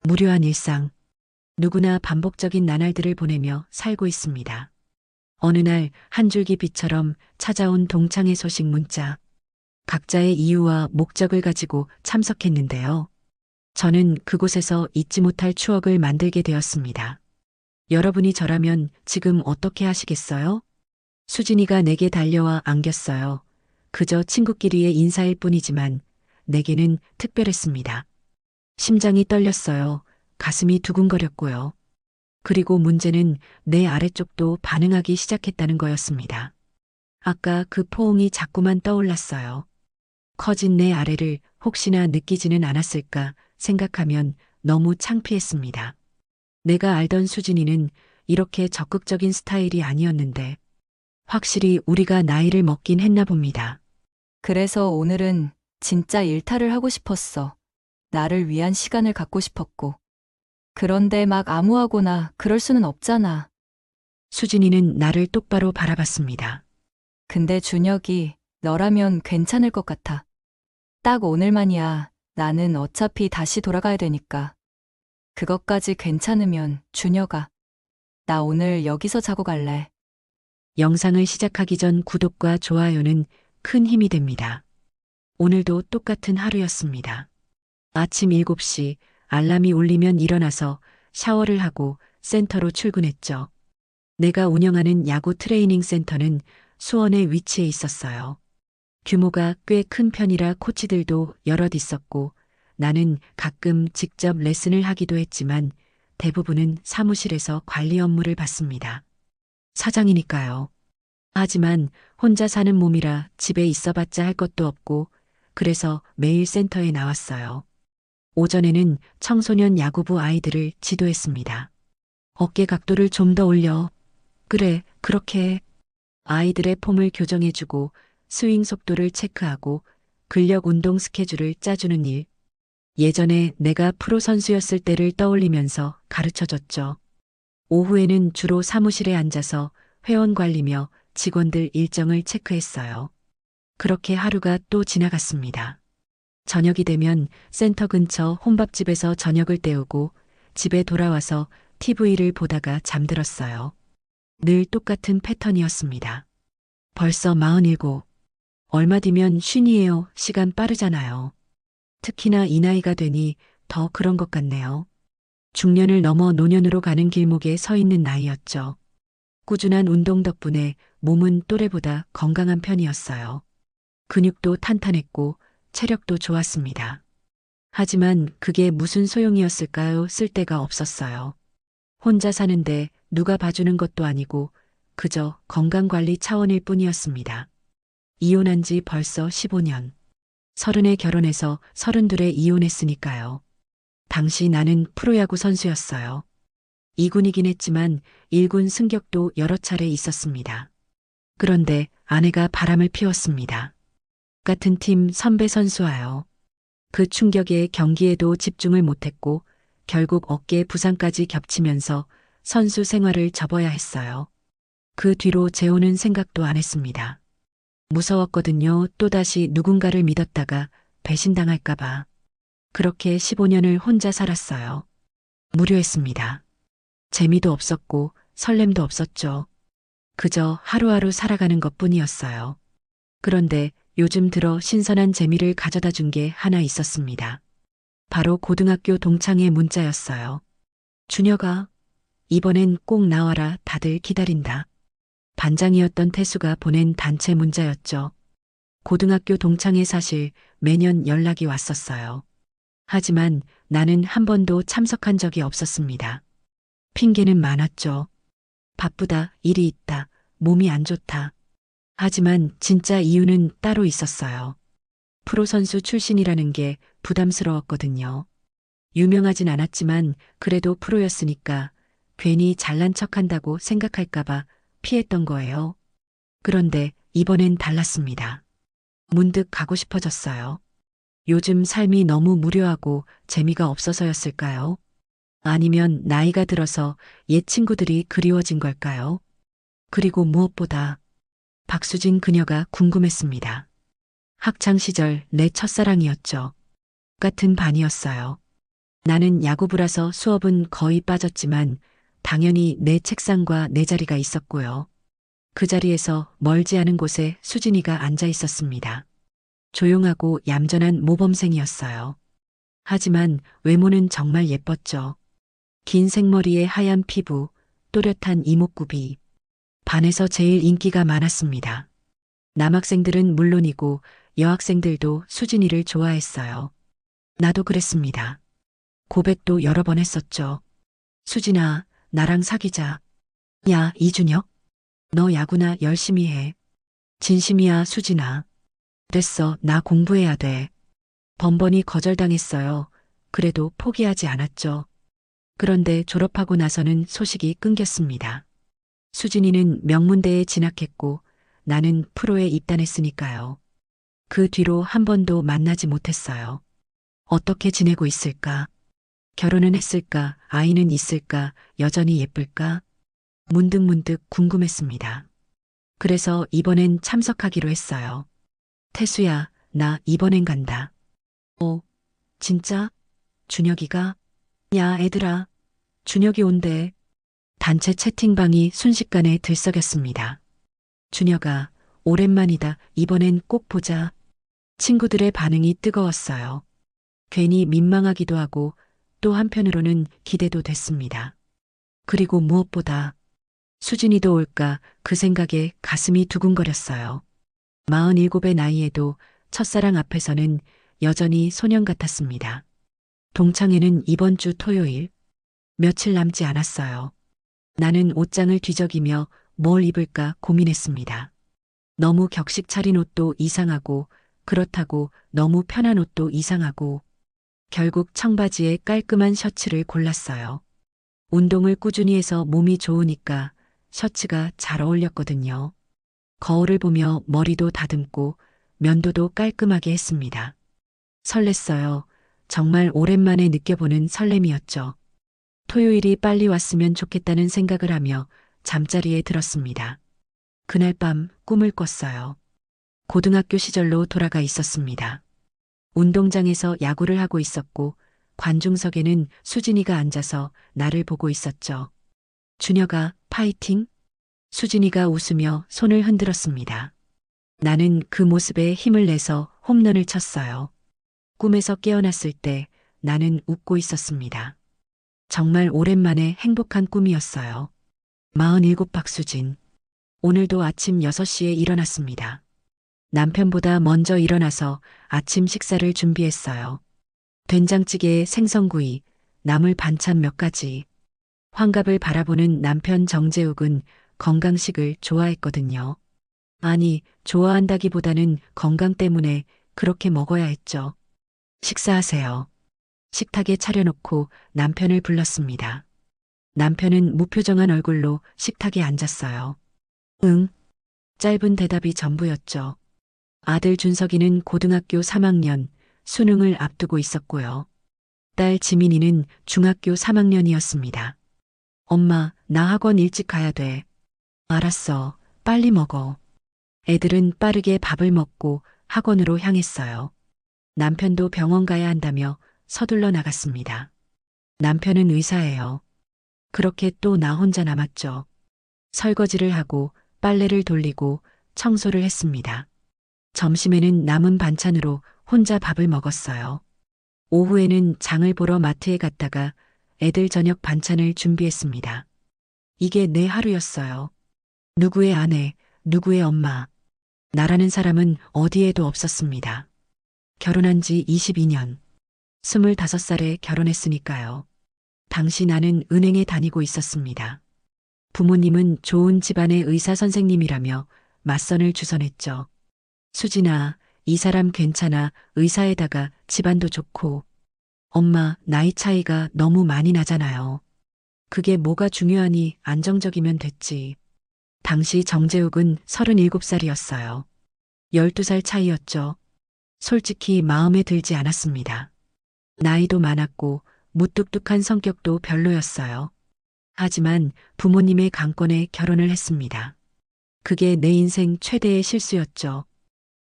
무료한 일상. 누구나 반복적인 나날들을 보내며 살고 있습니다. 어느 날 한 줄기 빛처럼 찾아온 동창의 소식 문자. 각자의 이유와 목적을 가지고 참석했는데요. 저는 그곳에서 잊지 못할 추억을 만들게 되었습니다. 여러분이 저라면 지금 어떻게 하시겠어요? 수진이가 내게 달려와 안겼어요. 그저 친구끼리의 인사일 뿐이지만 내게는 특별했습니다. 심장이 떨렸어요. 가슴이 두근거렸고요. 그리고 문제는 내 아래쪽도 반응하기 시작했다는 거였습니다. 아까 그 포옹이 자꾸만 떠올랐어요. 커진 내 아래를 혹시나 느끼지는 않았을까 생각하면 너무 창피했습니다. 내가 알던 수진이는 이렇게 적극적인 스타일이 아니었는데 확실히 우리가 나이를 먹긴 했나 봅니다. 그래서 오늘은 진짜 일탈을 하고 싶었어. 나를 위한 시간을 갖고 싶었고. 그런데 막 아무하고나 그럴 수는 없잖아. 수진이는 나를 똑바로 바라봤습니다. 근데 준혁이 너라면 괜찮을 것 같아. 딱 오늘만이야. 나는 어차피 다시 돌아가야 되니까. 그것까지 괜찮으면 준혁아. 나 오늘 여기서 자고 갈래. 영상을 시작하기 전 구독과 좋아요는 큰 힘이 됩니다. 오늘도 똑같은 하루였습니다. 아침 7시 알람이 울리면 일어나서 샤워를 하고 센터로 출근했죠. 내가 운영하는 야구 트레이닝 센터는 수원에 위치해 있었어요. 규모가 꽤 큰 편이라 코치들도 여럿 있었고 나는 가끔 직접 레슨을 하기도 했지만 대부분은 사무실에서 관리 업무를 받습니다. 사장이니까요. 하지만 혼자 사는 몸이라 집에 있어봤자 할 것도 없고 그래서 매일 센터에 나왔어요. 오전에는 청소년 야구부 아이들을 지도했습니다. 어깨 각도를 좀 더 올려. 그래, 그렇게 해. 아이들의 폼을 교정해주고 스윙 속도를 체크하고 근력 운동 스케줄을 짜주는 일. 예전에 내가 프로 선수였을 때를 떠올리면서 가르쳐줬죠. 오후에는 주로 사무실에 앉아서 회원 관리며 직원들 일정을 체크했어요. 그렇게 하루가 또 지나갔습니다. 저녁이 되면 센터 근처 혼밥집에서 저녁을 때우고 집에 돌아와서 TV를 보다가 잠들었어요. 늘 똑같은 패턴이었습니다. 벌써 47. 얼마 뒤면 쉰이에요. 시간 빠르잖아요. 특히나 이 나이가 되니 더 그런 것 같네요. 중년을 넘어 노년으로 가는 길목에 서 있는 나이였죠. 꾸준한 운동 덕분에 몸은 또래보다 건강한 편이었어요. 근육도 탄탄했고 체력도 좋았습니다. 하지만 그게 무슨 소용이었을까요? 쓸데가 없었어요. 혼자 사는데 누가 봐주는 것도 아니고 그저 건강관리 차원일 뿐이었습니다. 이혼한 지 벌써 15년. 30에 결혼해서 32에 이혼했으니까요. 당시 나는 프로야구 선수였어요. 2군이긴 했지만 1군 승격도 여러 차례 있었습니다. 그런데 아내가 바람을 피웠습니다. 같은 팀 선배 선수와요. 그 충격에 경기에도 집중을 못했고 결국 어깨 부상까지 겹치면서 선수 생활을 접어야 했어요. 그 뒤로 재혼은 생각도 안 했습니다. 무서웠거든요. 또다시 누군가를 믿었다가 배신당할까봐. 그렇게 15년을 혼자 살았어요. 무료했습니다. 재미도 없었고 설렘도 없었죠. 그저 하루하루 살아가는 것 뿐이었어요. 그런데 요즘 들어 신선한 재미를 가져다 준 게 하나 있었습니다. 바로 고등학교 동창의 문자였어요. 준혁아, 이번엔 꼭 나와라. 다들 기다린다. 반장이었던 태수가 보낸 단체 문자였죠. 고등학교 동창회 사실 매년 연락이 왔었어요. 하지만 나는 한 번도 참석한 적이 없었습니다. 핑계는 많았죠. 바쁘다, 일이 있다, 몸이 안 좋다. 하지만 진짜 이유는 따로 있었어요. 프로 선수 출신이라는 게 부담스러웠거든요. 유명하진 않았지만 그래도 프로였으니까 괜히 잘난 척한다고 생각할까봐 피했던 거예요. 그런데 이번엔 달랐습니다. 문득 가고 싶어졌어요. 요즘 삶이 너무 무료하고 재미가 없어서였을까요? 아니면 나이가 들어서 옛 친구들이 그리워진 걸까요? 그리고 무엇보다 박수진 그녀가 궁금했습니다. 학창 시절 내 첫사랑이었죠. 같은 반이었어요. 나는 야구부라서 수업은 거의 빠졌지만 당연히 내 책상과 내 자리가 있었고요. 그 자리에서 멀지 않은 곳에 수진이가 앉아 있었습니다. 조용하고 얌전한 모범생이었어요. 하지만 외모는 정말 예뻤죠. 긴 생머리에 하얀 피부, 또렷한 이목구비. 반에서 제일 인기가 많았습니다. 남학생들은 물론이고 여학생들도 수진이를 좋아했어요. 나도 그랬습니다. 고백도 여러 번 했었죠. 수진아, 나랑 사귀자. 야, 이준혁. 너 야구나 열심히 해. 진심이야, 수진아. 됐어, 나 공부해야 돼. 번번이 거절당했어요. 그래도 포기하지 않았죠. 그런데 졸업하고 나서는 소식이 끊겼습니다. 수진이는 명문대에 진학했고 나는 프로에 입단했으니까요. 그 뒤로 한 번도 만나지 못했어요. 어떻게 지내고 있을까? 결혼은 했을까? 아이는 있을까? 여전히 예쁠까? 문득문득 궁금했습니다. 그래서 이번엔 참석하기로 했어요. 태수야, 나 이번엔 간다. 진짜? 준혁이가? 야, 애들아. 준혁이 온대. 단체 채팅방이 순식간에 들썩였습니다. 준혁아, 오랜만이다. 이번엔 꼭 보자. 친구들의 반응이 뜨거웠어요. 괜히 민망하기도 하고 또 한편으로는 기대도 됐습니다. 그리고 무엇보다 수진이도 올까 그 생각에 가슴이 두근거렸어요. 47의 나이에도 첫사랑 앞에서는 여전히 소년 같았습니다. 동창회는 이번 주 토요일, 며칠 남지 않았어요. 나는 옷장을 뒤적이며 뭘 입을까 고민했습니다. 너무 격식 차린 옷도 이상하고 그렇다고 너무 편한 옷도 이상하고 결국 청바지에 깔끔한 셔츠를 골랐어요. 운동을 꾸준히 해서 몸이 좋으니까 셔츠가 잘 어울렸거든요. 거울을 보며 머리도 다듬고 면도도 깔끔하게 했습니다. 설렜어요. 정말 오랜만에 느껴보는 설렘이었죠. 토요일이 빨리 왔으면 좋겠다는 생각을 하며 잠자리에 들었습니다. 그날 밤 꿈을 꿨어요. 고등학교 시절로 돌아가 있었습니다. 운동장에서 야구를 하고 있었고 관중석에는 수진이가 앉아서 나를 보고 있었죠. 준혁아, 파이팅! 수진이가 웃으며 손을 흔들었습니다. 나는 그 모습에 힘을 내서 홈런을 쳤어요. 꿈에서 깨어났을 때 나는 웃고 있었습니다. 정말 오랜만에 행복한 꿈이었어요. 47 박수진. 오늘도 아침 6시에 일어났습니다. 남편보다 먼저 일어나서 아침 식사를 준비했어요. 된장찌개에 생선구이, 나물 반찬 몇 가지. 환갑을 바라보는 남편 정재욱은 건강식을 좋아했거든요. 아니, 좋아한다기보다는 건강 때문에 그렇게 먹어야 했죠. 식사하세요. 식탁에 차려놓고 남편을 불렀습니다. 남편은 무표정한 얼굴로 식탁에 앉았어요. 응. 짧은 대답이 전부였죠. 아들 준석이는 고등학교 3학년, 수능을 앞두고 있었고요. 딸 지민이는 중학교 3학년이었습니다. 엄마, 나 학원 일찍 가야 돼. 알았어. 빨리 먹어. 애들은 빠르게 밥을 먹고 학원으로 향했어요. 남편도 병원 가야 한다며 서둘러 나갔습니다. 남편은 의사예요. 그렇게 또 나 혼자 남았죠. 설거지를 하고 빨래를 돌리고 청소를 했습니다. 점심에는 남은 반찬으로 혼자 밥을 먹었어요. 오후에는 장을 보러 마트에 갔다가 애들 저녁 반찬을 준비했습니다. 이게 내 하루였어요. 누구의 아내, 누구의 엄마. 나라는 사람은 어디에도 없었습니다. 결혼한 지 22년. 25살에 결혼했으니까요. 당시 나는 은행에 다니고 있었습니다. 부모님은 좋은 집안의 의사 선생님이라며 맞선을 주선했죠. 수진아, 이 사람 괜찮아. 의사에다가 집안도 좋고. 엄마, 나이 차이가 너무 많이 나잖아요. 그게 뭐가 중요하니 안정적이면 됐지. 당시 정재욱은 37살이었어요. 12살 차이였죠. 솔직히 마음에 들지 않았습니다. 나이도 많았고 무뚝뚝한 성격도 별로였어요. 하지만 부모님의 강권에 결혼을 했습니다. 그게 내 인생 최대의 실수였죠.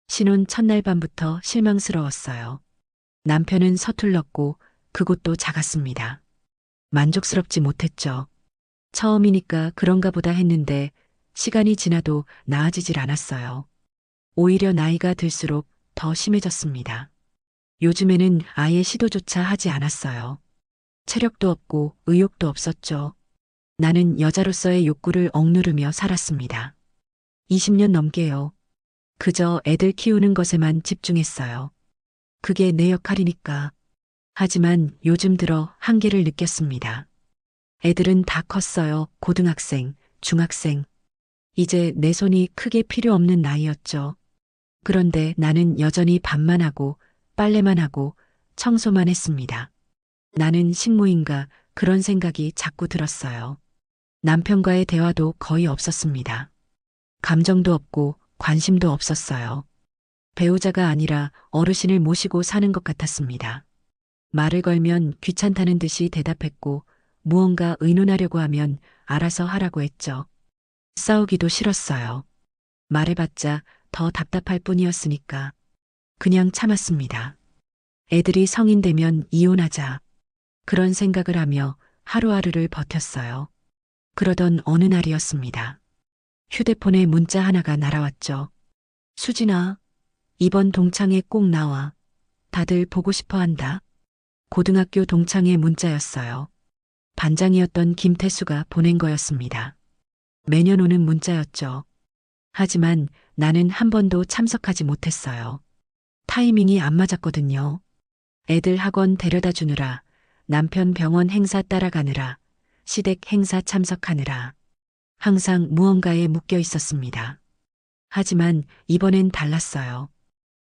신혼 첫날 밤부터 실망스러웠어요. 남편은 서툴렀고 그곳도 작았습니다. 만족스럽지 못했죠. 처음이니까 그런가 보다 했는데 시간이 지나도 나아지질 않았어요. 오히려 나이가 들수록 더 심해졌습니다. 요즘에는 아예 시도조차 하지 않았어요. 체력도 없고 의욕도 없었죠. 나는 여자로서의 욕구를 억누르며 살았습니다. 20년 넘게요. 그저 애들 키우는 것에만 집중했어요. 그게 내 역할이니까. 하지만 요즘 들어 한계를 느꼈습니다. 애들은 다 컸어요. 고등학생, 중학생. 이제 내 손이 크게 필요 없는 나이였죠. 그런데 나는 여전히 밥만 하고 빨래만 하고 청소만 했습니다. 나는 식모인가 그런 생각이 자꾸 들었어요. 남편과의 대화도 거의 없었습니다. 감정도 없고 관심도 없었어요. 배우자가 아니라 어르신을 모시고 사는 것 같았습니다. 말을 걸면 귀찮다는 듯이 대답했고 무언가 의논하려고 하면 알아서 하라고 했죠. 싸우기도 싫었어요. 말해봤자 더 답답할 뿐이었으니까 그냥 참았습니다. 애들이 성인 되면 이혼하자. 그런 생각을 하며 하루하루를 버텼어요. 그러던 어느 날이었습니다. 휴대폰에 문자 하나가 날아왔죠. 수진아, 이번 동창회 꼭 나와. 다들 보고 싶어 한다. 고등학교 동창회 문자였어요. 반장이었던 김태수가 보낸 거였습니다. 매년 오는 문자였죠. 하지만 나는 한 번도 참석하지 못했어요. 타이밍이 안 맞았거든요. 애들 학원 데려다 주느라, 남편 병원 행사 따라가느라, 시댁 행사 참석하느라 항상 무언가에 묶여 있었습니다. 하지만 이번엔 달랐어요.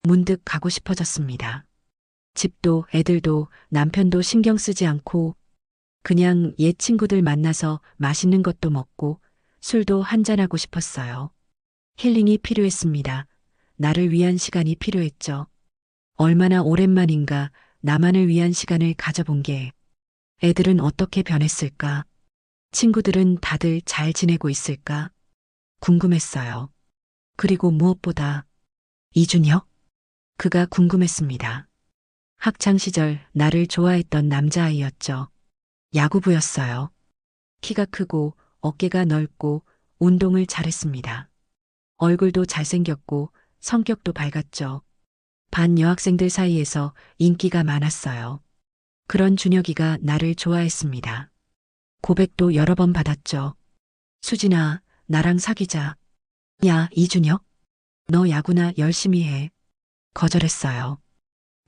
문득 가고 싶어졌습니다. 집도 애들도 남편도 신경 쓰지 않고 그냥 옛 친구들 만나서 맛있는 것도 먹고 술도 한잔하고 싶었어요. 힐링이 필요했습니다. 나를 위한 시간이 필요했죠. 얼마나 오랜만인가 나만을 위한 시간을 가져본 게. 애들은 어떻게 변했을까? 친구들은 다들 잘 지내고 있을까? 궁금했어요. 그리고 무엇보다 이준혁? 그가 궁금했습니다. 학창 시절 나를 좋아했던 남자아이였죠. 야구부였어요. 키가 크고 어깨가 넓고 운동을 잘했습니다. 얼굴도 잘생겼고 성격도 밝았죠. 반 여학생들 사이에서 인기가 많았어요. 그런 준혁이가 나를 좋아했습니다. 고백도 여러 번 받았죠. 수진아, 나랑 사귀자. 야, 이준혁? 너 야구나 열심히 해. 거절했어요.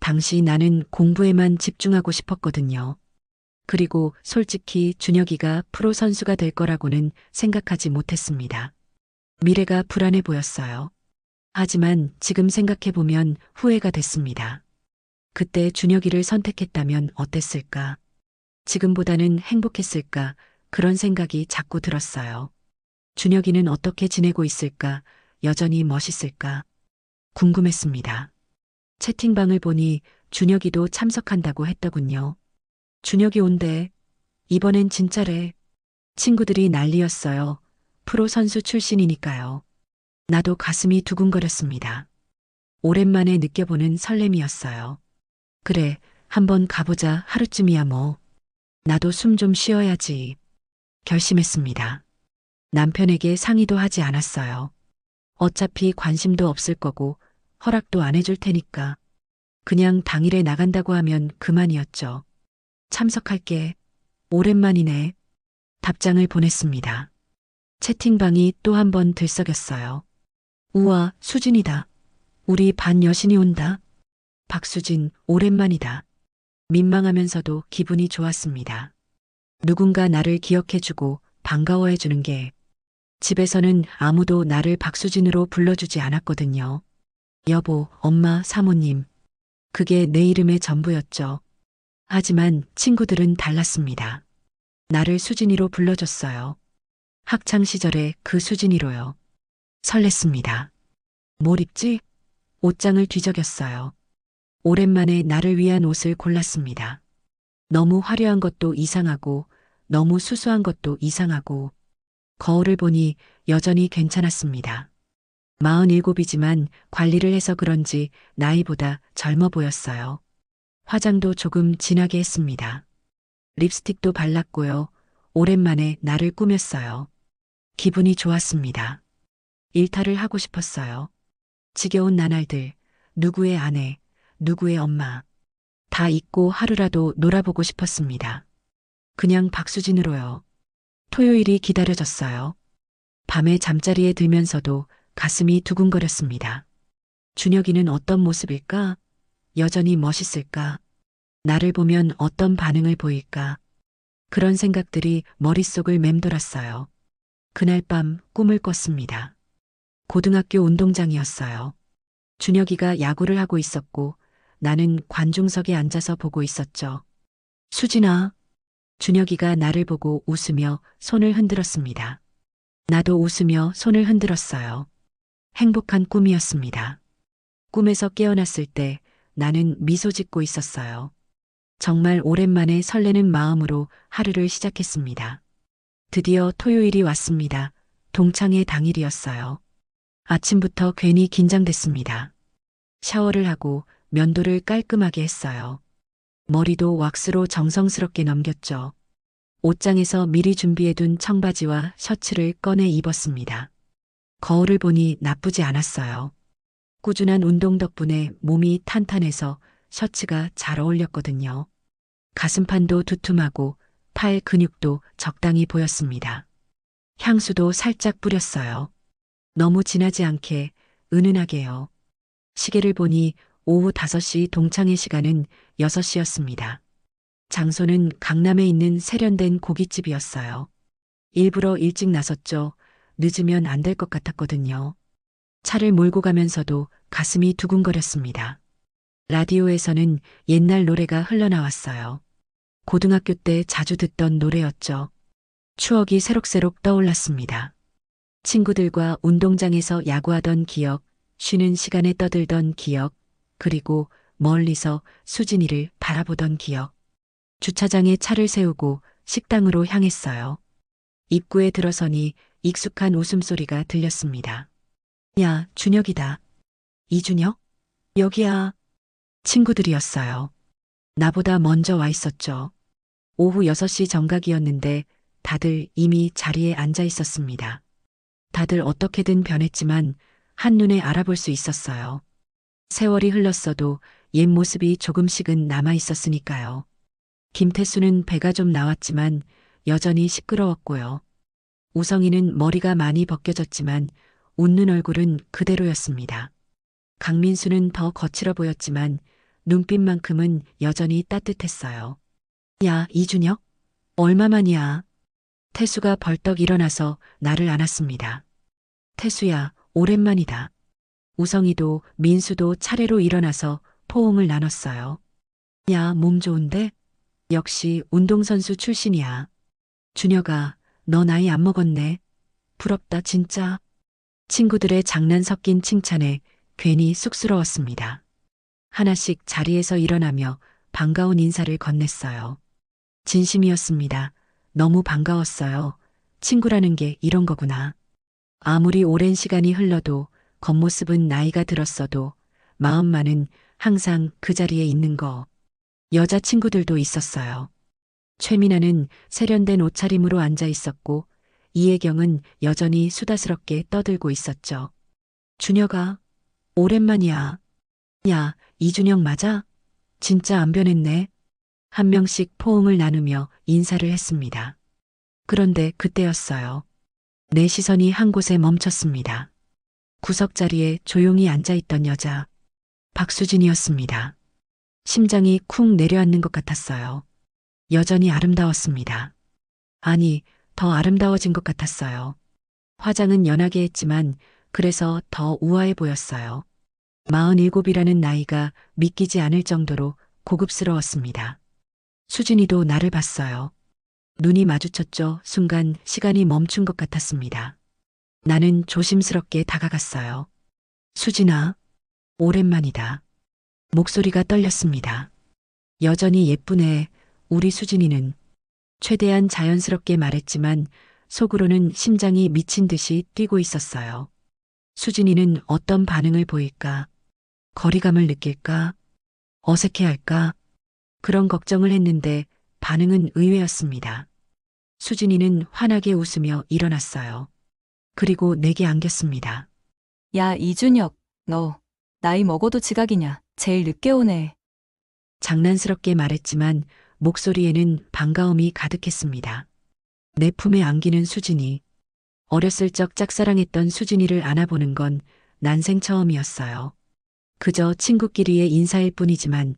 당시 나는 공부에만 집중하고 싶었거든요. 그리고 솔직히 준혁이가 프로 선수가 될 거라고는 생각하지 못했습니다. 미래가 불안해 보였어요. 하지만 지금 생각해보면 후회가 됐습니다. 그때 준혁이를 선택했다면 어땠을까? 지금보다는 행복했을까? 그런 생각이 자꾸 들었어요. 준혁이는 어떻게 지내고 있을까? 여전히 멋있을까? 궁금했습니다. 채팅방을 보니 준혁이도 참석한다고 했더군요. 준혁이 온대. 이번엔 진짜래. 친구들이 난리였어요. 프로 선수 출신이니까요. 나도 가슴이 두근거렸습니다. 오랜만에 느껴보는 설렘이었어요. 그래, 한번 가보자. 하루쯤이야 뭐. 나도 숨 좀 쉬어야지. 결심했습니다. 남편에게 상의도 하지 않았어요. 어차피 관심도 없을 거고 허락도 안 해줄 테니까. 그냥 당일에 나간다고 하면 그만이었죠. 참석할게. 오랜만이네. 답장을 보냈습니다. 채팅방이 또 한 번 들썩였어요. 우와, 수진이다. 우리 반 여신이 온다. 박수진, 오랜만이다. 민망하면서도 기분이 좋았습니다. 누군가 나를 기억해주고 반가워해주는 게 집에서는 아무도 나를 박수진으로 불러주지 않았거든요. 여보, 엄마, 사모님. 그게 내 이름의 전부였죠. 하지만 친구들은 달랐습니다. 나를 수진이로 불러줬어요. 학창 시절의 그 수진이로요. 설렜습니다. 뭘 입지? 옷장을 뒤적였어요. 오랜만에 나를 위한 옷을 골랐습니다. 너무 화려한 것도 이상하고 너무 수수한 것도 이상하고 거울을 보니 여전히 괜찮았습니다. 47이지만 관리를 해서 그런지 나이보다 젊어 보였어요. 화장도 조금 진하게 했습니다. 립스틱도 발랐고요. 오랜만에 나를 꾸몄어요. 기분이 좋았습니다. 일탈을 하고 싶었어요. 지겨운 나날들, 누구의 아내, 누구의 엄마, 다 잊고 하루라도 놀아보고 싶었습니다. 그냥 박수진으로요. 토요일이 기다려졌어요. 밤에 잠자리에 들면서도 가슴이 두근거렸습니다. 준혁이는 어떤 모습일까? 여전히 멋있을까? 나를 보면 어떤 반응을 보일까? 그런 생각들이 머릿속을 맴돌았어요. 그날 밤 꿈을 꿨습니다. 고등학교 운동장이었어요. 준혁이가 야구를 하고 있었고 나는 관중석에 앉아서 보고 있었죠. 수진아. 준혁이가 나를 보고 웃으며 손을 흔들었습니다. 나도 웃으며 손을 흔들었어요. 행복한 꿈이었습니다. 꿈에서 깨어났을 때 나는 미소 짓고 있었어요. 정말 오랜만에 설레는 마음으로 하루를 시작했습니다. 드디어 토요일이 왔습니다. 동창회 당일이었어요. 아침부터 괜히 긴장됐습니다. 샤워를 하고 면도를 깔끔하게 했어요. 머리도 왁스로 정성스럽게 넘겼죠. 옷장에서 미리 준비해둔 청바지와 셔츠를 꺼내 입었습니다. 거울을 보니 나쁘지 않았어요. 꾸준한 운동 덕분에 몸이 탄탄해서 셔츠가 잘 어울렸거든요. 가슴판도 두툼하고 팔 근육도 적당히 보였습니다. 향수도 살짝 뿌렸어요. 너무 진하지 않게 은은하게요. 시계를 보니 오후 5시 동창회 시간은 6시였습니다. 장소는 강남에 있는 세련된 고깃집이었어요. 일부러 일찍 나섰죠. 늦으면 안 될 것 같았거든요. 차를 몰고 가면서도 가슴이 두근거렸습니다. 라디오에서는 옛날 노래가 흘러나왔어요. 고등학교 때 자주 듣던 노래였죠. 추억이 새록새록 떠올랐습니다. 친구들과 운동장에서 야구하던 기억, 쉬는 시간에 떠들던 기억, 그리고 멀리서 수진이를 바라보던 기억. 주차장에 차를 세우고 식당으로 향했어요. 입구에 들어서니 익숙한 웃음소리가 들렸습니다. 야, 준혁이다. 이준혁? 여기야. 친구들이었어요. 나보다 먼저 와 있었죠. 오후 6시 정각이었는데 다들 이미 자리에 앉아 있었습니다. 다들 어떻게든 변했지만 한눈에 알아볼 수 있었어요. 세월이 흘렀어도 옛 모습이 조금씩은 남아 있었으니까요. 김태수는 배가 좀 나왔지만 여전히 시끄러웠고요. 우성이는 머리가 많이 벗겨졌지만 웃는 얼굴은 그대로였습니다. 강민수는 더 거칠어 보였지만 눈빛만큼은 여전히 따뜻했어요. 야, 이준혁? 얼마만이야? 태수가 벌떡 일어나서 나를 안았습니다. 태수야, 오랜만이다. 우성이도 민수도 차례로 일어나서 포옹을 나눴어요. 야, 몸 좋은데? 역시 운동선수 출신이야. 준혁아, 너 나이 안 먹었네. 부럽다, 진짜. 친구들의 장난 섞인 칭찬에 괜히 쑥스러웠습니다. 하나씩 자리에서 일어나며 반가운 인사를 건넸어요. 진심이었습니다. 너무 반가웠어요. 친구라는 게 이런 거구나. 아무리 오랜 시간이 흘러도 겉모습은 나이가 들었어도 마음만은 항상 그 자리에 있는 거. 여자친구들도 있었어요. 최민아는 세련된 옷차림으로 앉아 있었고 이혜경은 여전히 수다스럽게 떠들고 있었죠. 준혁아, 오랜만이야. 야, 이준혁 맞아? 진짜 안 변했네. 한 명씩 포옹을 나누며 인사를 했습니다. 그런데 그때였어요. 내 시선이 한 곳에 멈췄습니다. 구석자리에 조용히 앉아있던 여자, 박수진이었습니다. 심장이 쿵 내려앉는 것 같았어요. 여전히 아름다웠습니다. 아니, 더 아름다워진 것 같았어요. 화장은 연하게 했지만 그래서 더 우아해 보였어요. 47이라는 나이가 믿기지 않을 정도로 고급스러웠습니다. 수진이도 나를 봤어요. 눈이 마주쳤죠. 순간 시간이 멈춘 것 같았습니다. 나는 조심스럽게 다가갔어요. 수진아, 오랜만이다. 목소리가 떨렸습니다. 여전히 예쁘네, 우리 수진이는. 최대한 자연스럽게 말했지만 속으로는 심장이 미친 듯이 뛰고 있었어요. 수진이는 어떤 반응을 보일까? 거리감을 느낄까? 어색해할까? 그런 걱정을 했는데 반응은 의외였습니다. 수진이는 환하게 웃으며 일어났어요. 그리고 내게 안겼습니다. 야, 이준혁, 너 나이 먹어도 지각이냐? 제일 늦게 오네. 장난스럽게 말했지만 목소리에는 반가움이 가득했습니다. 내 품에 안기는 수진이. 어렸을 적 짝사랑했던 수진이를 안아보는 건 난생 처음이었어요. 그저 친구끼리의 인사일 뿐이지만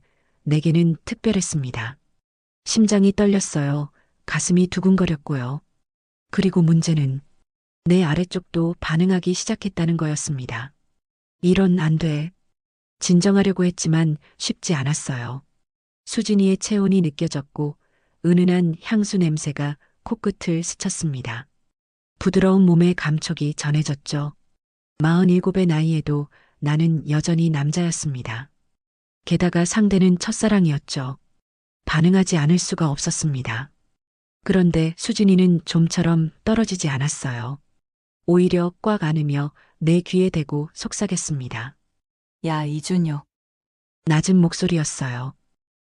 내게는 특별했습니다. 심장이 떨렸어요. 가슴이 두근거렸고요. 그리고 문제는 내 아래쪽도 반응하기 시작했다는 거였습니다. 이런 안 돼. 진정하려고 했지만 쉽지 않았어요. 수진이의 체온이 느껴졌고 은은한 향수 냄새가 코끝을 스쳤습니다. 부드러운 몸의 감촉이 전해졌죠. 47의 나이에도 나는 여전히 남자였습니다. 게다가 상대는 첫사랑이었죠. 반응하지 않을 수가 없었습니다. 그런데 수진이는 좀처럼 떨어지지 않았어요. 오히려 꽉 안으며 내 귀에 대고 속삭였습니다. 야, 이준혁. 낮은 목소리였어요.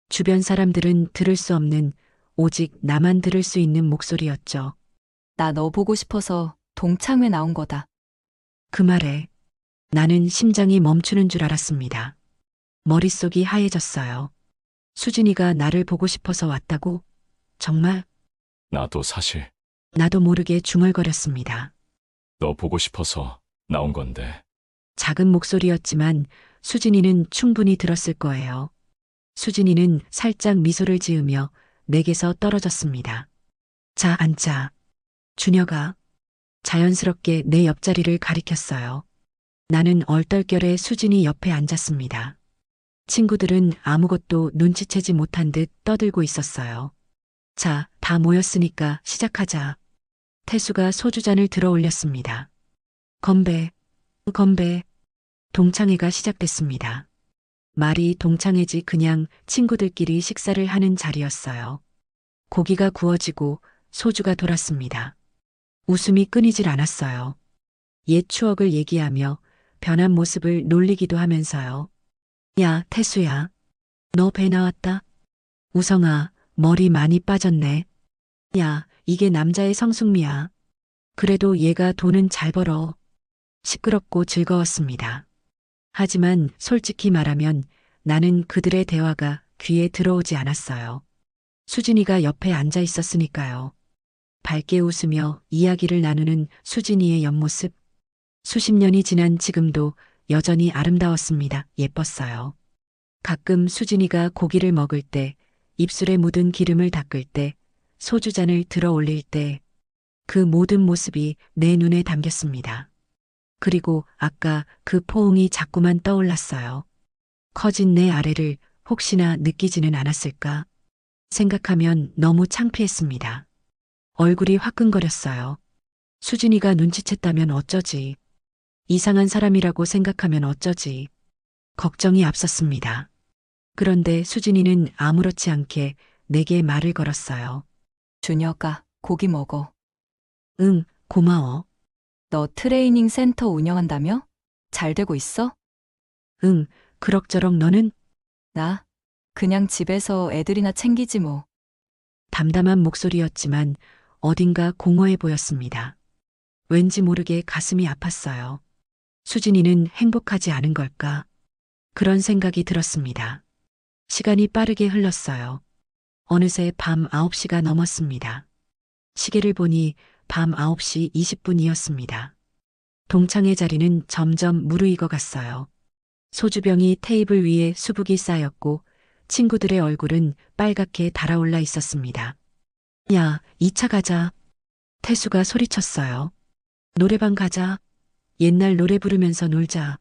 주변 사람들은 들을 수 없는 오직 나만 들을 수 있는 목소리였죠. 나 너 보고 싶어서 동창회 나온 거다. 그 말에 나는 심장이 멈추는 줄 알았습니다. 머릿속이 하얘졌어요. 수진이가 나를 보고 싶어서 왔다고? 정말? 나도 사실 나도 모르게 중얼거렸습니다. 너 보고 싶어서 나온 건데. 작은 목소리였지만 수진이는 충분히 들었을 거예요. 수진이는 살짝 미소를 지으며 내게서 떨어졌습니다. 자, 앉자. 준혁아. 자연스럽게 내 옆자리를 가리켰어요. 나는 얼떨결에 수진이 옆에 앉았습니다. 친구들은 아무것도 눈치채지 못한 듯 떠들고 있었어요. 자, 다 모였으니까 시작하자. 태수가 소주잔을 들어 올렸습니다. 건배, 건배. 동창회가 시작됐습니다. 말이 동창회지 그냥 친구들끼리 식사를 하는 자리였어요. 고기가 구워지고 소주가 돌았습니다. 웃음이 끊이질 않았어요. 옛 추억을 얘기하며 변한 모습을 놀리기도 하면서요. 야, 태수야. 너 배 나왔다? 우성아, 머리 많이 빠졌네. 야, 이게 남자의 성숙미야. 그래도 얘가 돈은 잘 벌어. 시끄럽고 즐거웠습니다. 하지만 솔직히 말하면 나는 그들의 대화가 귀에 들어오지 않았어요. 수진이가 옆에 앉아 있었으니까요. 밝게 웃으며 이야기를 나누는 수진이의 옆모습. 수십 년이 지난 지금도 여전히 아름다웠습니다. 예뻤어요. 가끔 수진이가 고기를 먹을 때, 입술에 묻은 기름을 닦을 때, 소주잔을 들어 올릴 때, 그 모든 모습이 내 눈에 담겼습니다. 그리고 아까 그 포옹이 자꾸만 떠올랐어요. 커진 내 아래를 혹시나 느끼지는 않았을까? 생각하면 너무 창피했습니다. 얼굴이 화끈거렸어요. 수진이가 눈치챘다면 어쩌지? 이상한 사람이라고 생각하면 어쩌지? 걱정이 앞섰습니다. 그런데 수진이는 아무렇지 않게 내게 말을 걸었어요. 준혁아, 고기 먹어. 응, 고마워. 너 트레이닝 센터 운영한다며? 잘 되고 있어? 응, 그럭저럭 너는? 나? 그냥 집에서 애들이나 챙기지 뭐. 담담한 목소리였지만 어딘가 공허해 보였습니다. 왠지 모르게 가슴이 아팠어요. 수진이는 행복하지 않은 걸까? 그런 생각이 들었습니다. 시간이 빠르게 흘렀어요. 어느새 밤 9시가 넘었습니다. 시계를 보니 밤 9시 20분이었습니다. 동창회 자리는 점점 무르익어 갔어요. 소주병이 테이블 위에 수북이 쌓였고 친구들의 얼굴은 빨갛게 달아올라 있었습니다. 야, 2차 가자. 태수가 소리쳤어요. 노래방 가자. 옛날 노래 부르면서 놀자.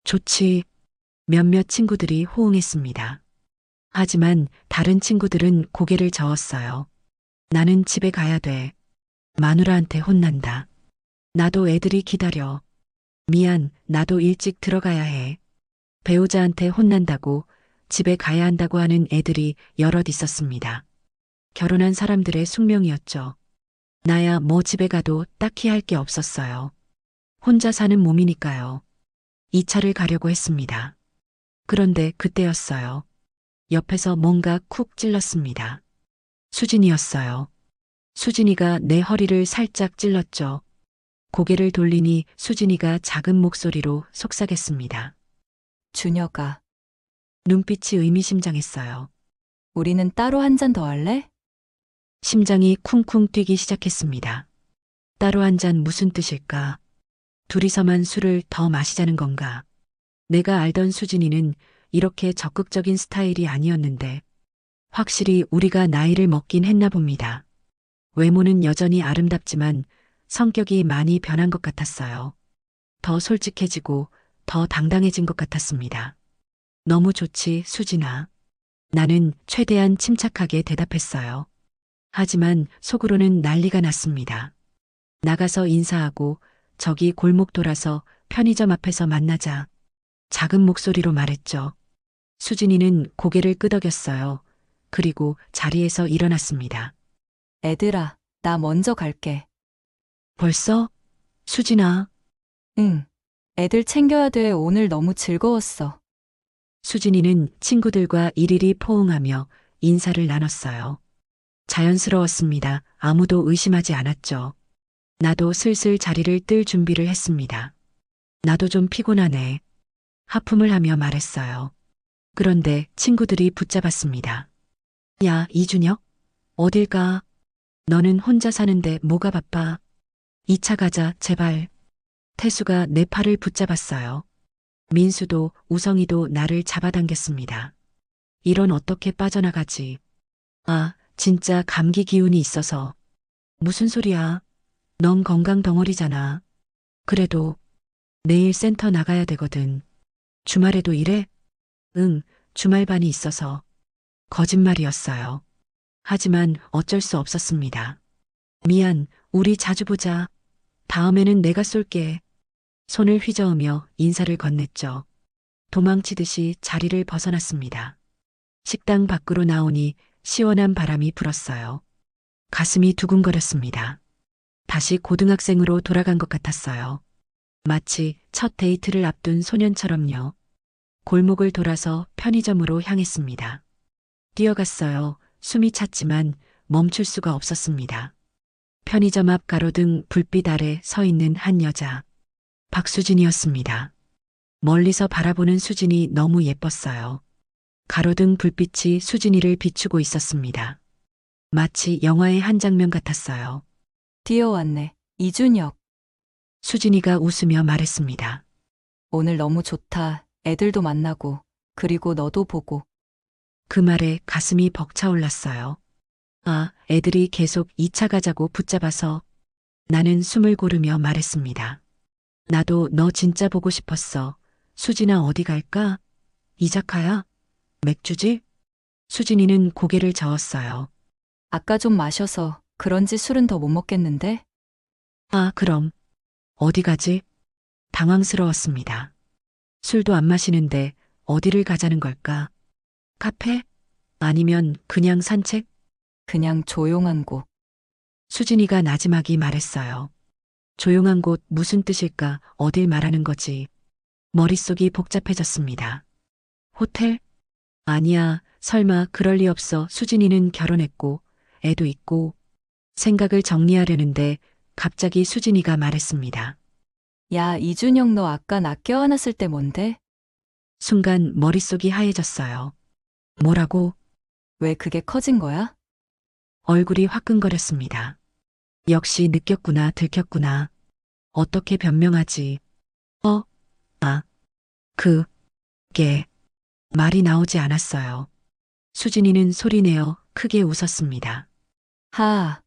좋지. 몇몇 친구들이 호응했습니다. 하지만 다른 친구들은 고개를 저었어요. 나는 집에 가야 돼. 마누라한테 혼난다. 나도 애들이 기다려. 미안, 나도 일찍 들어가야 해. 배우자한테 혼난다고 집에 가야 한다고 하는 애들이 여럿 있었습니다. 결혼한 사람들의 숙명이었죠. 나야 뭐 집에 가도 딱히 할 게 없었어요. 혼자 사는 몸이니까요. 2차를 가려고 했습니다. 그런데 그때였어요. 옆에서 뭔가 쿡 찔렀습니다. 수진이었어요. 수진이가 내 허리를 살짝 찔렀죠. 고개를 돌리니 수진이가 작은 목소리로 속삭였습니다. 준혁아, 눈빛이 의미심장했어요. 우리는 따로 한 잔 더 할래? 심장이 쿵쿵 뛰기 시작했습니다. 따로 한 잔 무슨 뜻일까? 둘이서만 술을 더 마시자는 건가? 내가 알던 수진이는 이렇게 적극적인 스타일이 아니었는데 확실히 우리가 나이를 먹긴 했나 봅니다. 외모는 여전히 아름답지만 성격이 많이 변한 것 같았어요. 더 솔직해지고 더 당당해진 것 같았습니다. 너무 좋지, 수진아. 나는 최대한 침착하게 대답했어요. 하지만 속으로는 난리가 났습니다. 나가서 인사하고 저기 골목 돌아서 편의점 앞에서 만나자. 작은 목소리로 말했죠. 수진이는 고개를 끄덕였어요. 그리고 자리에서 일어났습니다. 애들아, 나 먼저 갈게. 벌써? 수진아. 응. 애들 챙겨야 돼. 오늘 너무 즐거웠어. 수진이는 친구들과 일일이 포옹하며 인사를 나눴어요. 자연스러웠습니다. 아무도 의심하지 않았죠. 나도 슬슬 자리를 뜰 준비를 했습니다. 나도 좀 피곤하네. 하품을 하며 말했어요. 그런데 친구들이 붙잡았습니다. 야, 이준혁? 어딜 가? 너는 혼자 사는데 뭐가 바빠? 2차 가자, 제발. 태수가 내 팔을 붙잡았어요. 민수도 우성이도 나를 잡아당겼습니다. 이런 어떻게 빠져나가지? 아, 진짜 감기 기운이 있어서. 무슨 소리야? 넌 건강 덩어리잖아. 그래도 내일 센터 나가야 되거든. 주말에도 일해? 응, 주말반이 있어서. 거짓말이었어요. 하지만 어쩔 수 없었습니다. 미안, 우리 자주 보자. 다음에는 내가 쏠게. 손을 휘저으며 인사를 건넸죠. 도망치듯이 자리를 벗어났습니다. 식당 밖으로 나오니 시원한 바람이 불었어요. 가슴이 두근거렸습니다. 다시 고등학생으로 돌아간 것 같았어요. 마치 첫 데이트를 앞둔 소년처럼요. 골목을 돌아서 편의점으로 향했습니다. 뛰어갔어요. 숨이 찼지만 멈출 수가 없었습니다. 편의점 앞 가로등 불빛 아래 서 있는 한 여자. 박수진이었습니다. 멀리서 바라보는 수진이 너무 예뻤어요. 가로등 불빛이 수진이를 비추고 있었습니다. 마치 영화의 한 장면 같았어요. 뛰어왔네. 이준혁, 수진이가 웃으며 말했습니다. 오늘 너무 좋다. 애들도 만나고, 그리고 너도 보고. 그 말에 가슴이 벅차올랐어요. 아, 애들이 계속 2차 가자고 붙잡아서 나는 숨을 고르며 말했습니다. 나도 너 진짜 보고 싶었어. 수진아 어디 갈까? 이자카야? 맥주지? 수진이는 고개를 저었어요. 아까 좀 마셔서 그런지 술은 더 못 먹겠는데? 아, 그럼 어디 가지? 당황스러웠습니다. 술도 안 마시는데 어디를 가자는 걸까? 카페? 아니면 그냥 산책? 그냥 조용한 곳. 수진이가 나지막이 말했어요. 조용한 곳 무슨 뜻일까? 어딜 말하는 거지? 머릿속이 복잡해졌습니다. 호텔? 아니야, 설마 그럴 리 없어. 수진이는 결혼했고 애도 있고. 생각을 정리하려는데 갑자기 수진이가 말했습니다. 야, 이준혁 너 아까 나 껴안았을 때 뭔데? 순간 머릿속이 하얘졌어요. 뭐라고? 왜 그게 커진 거야? 얼굴이 화끈거렸습니다. 역시 느꼈구나, 들켰구나. 어떻게 변명하지? 그게 말이 나오지 않았어요. 수진이는 소리내어 크게 웃었습니다. 하,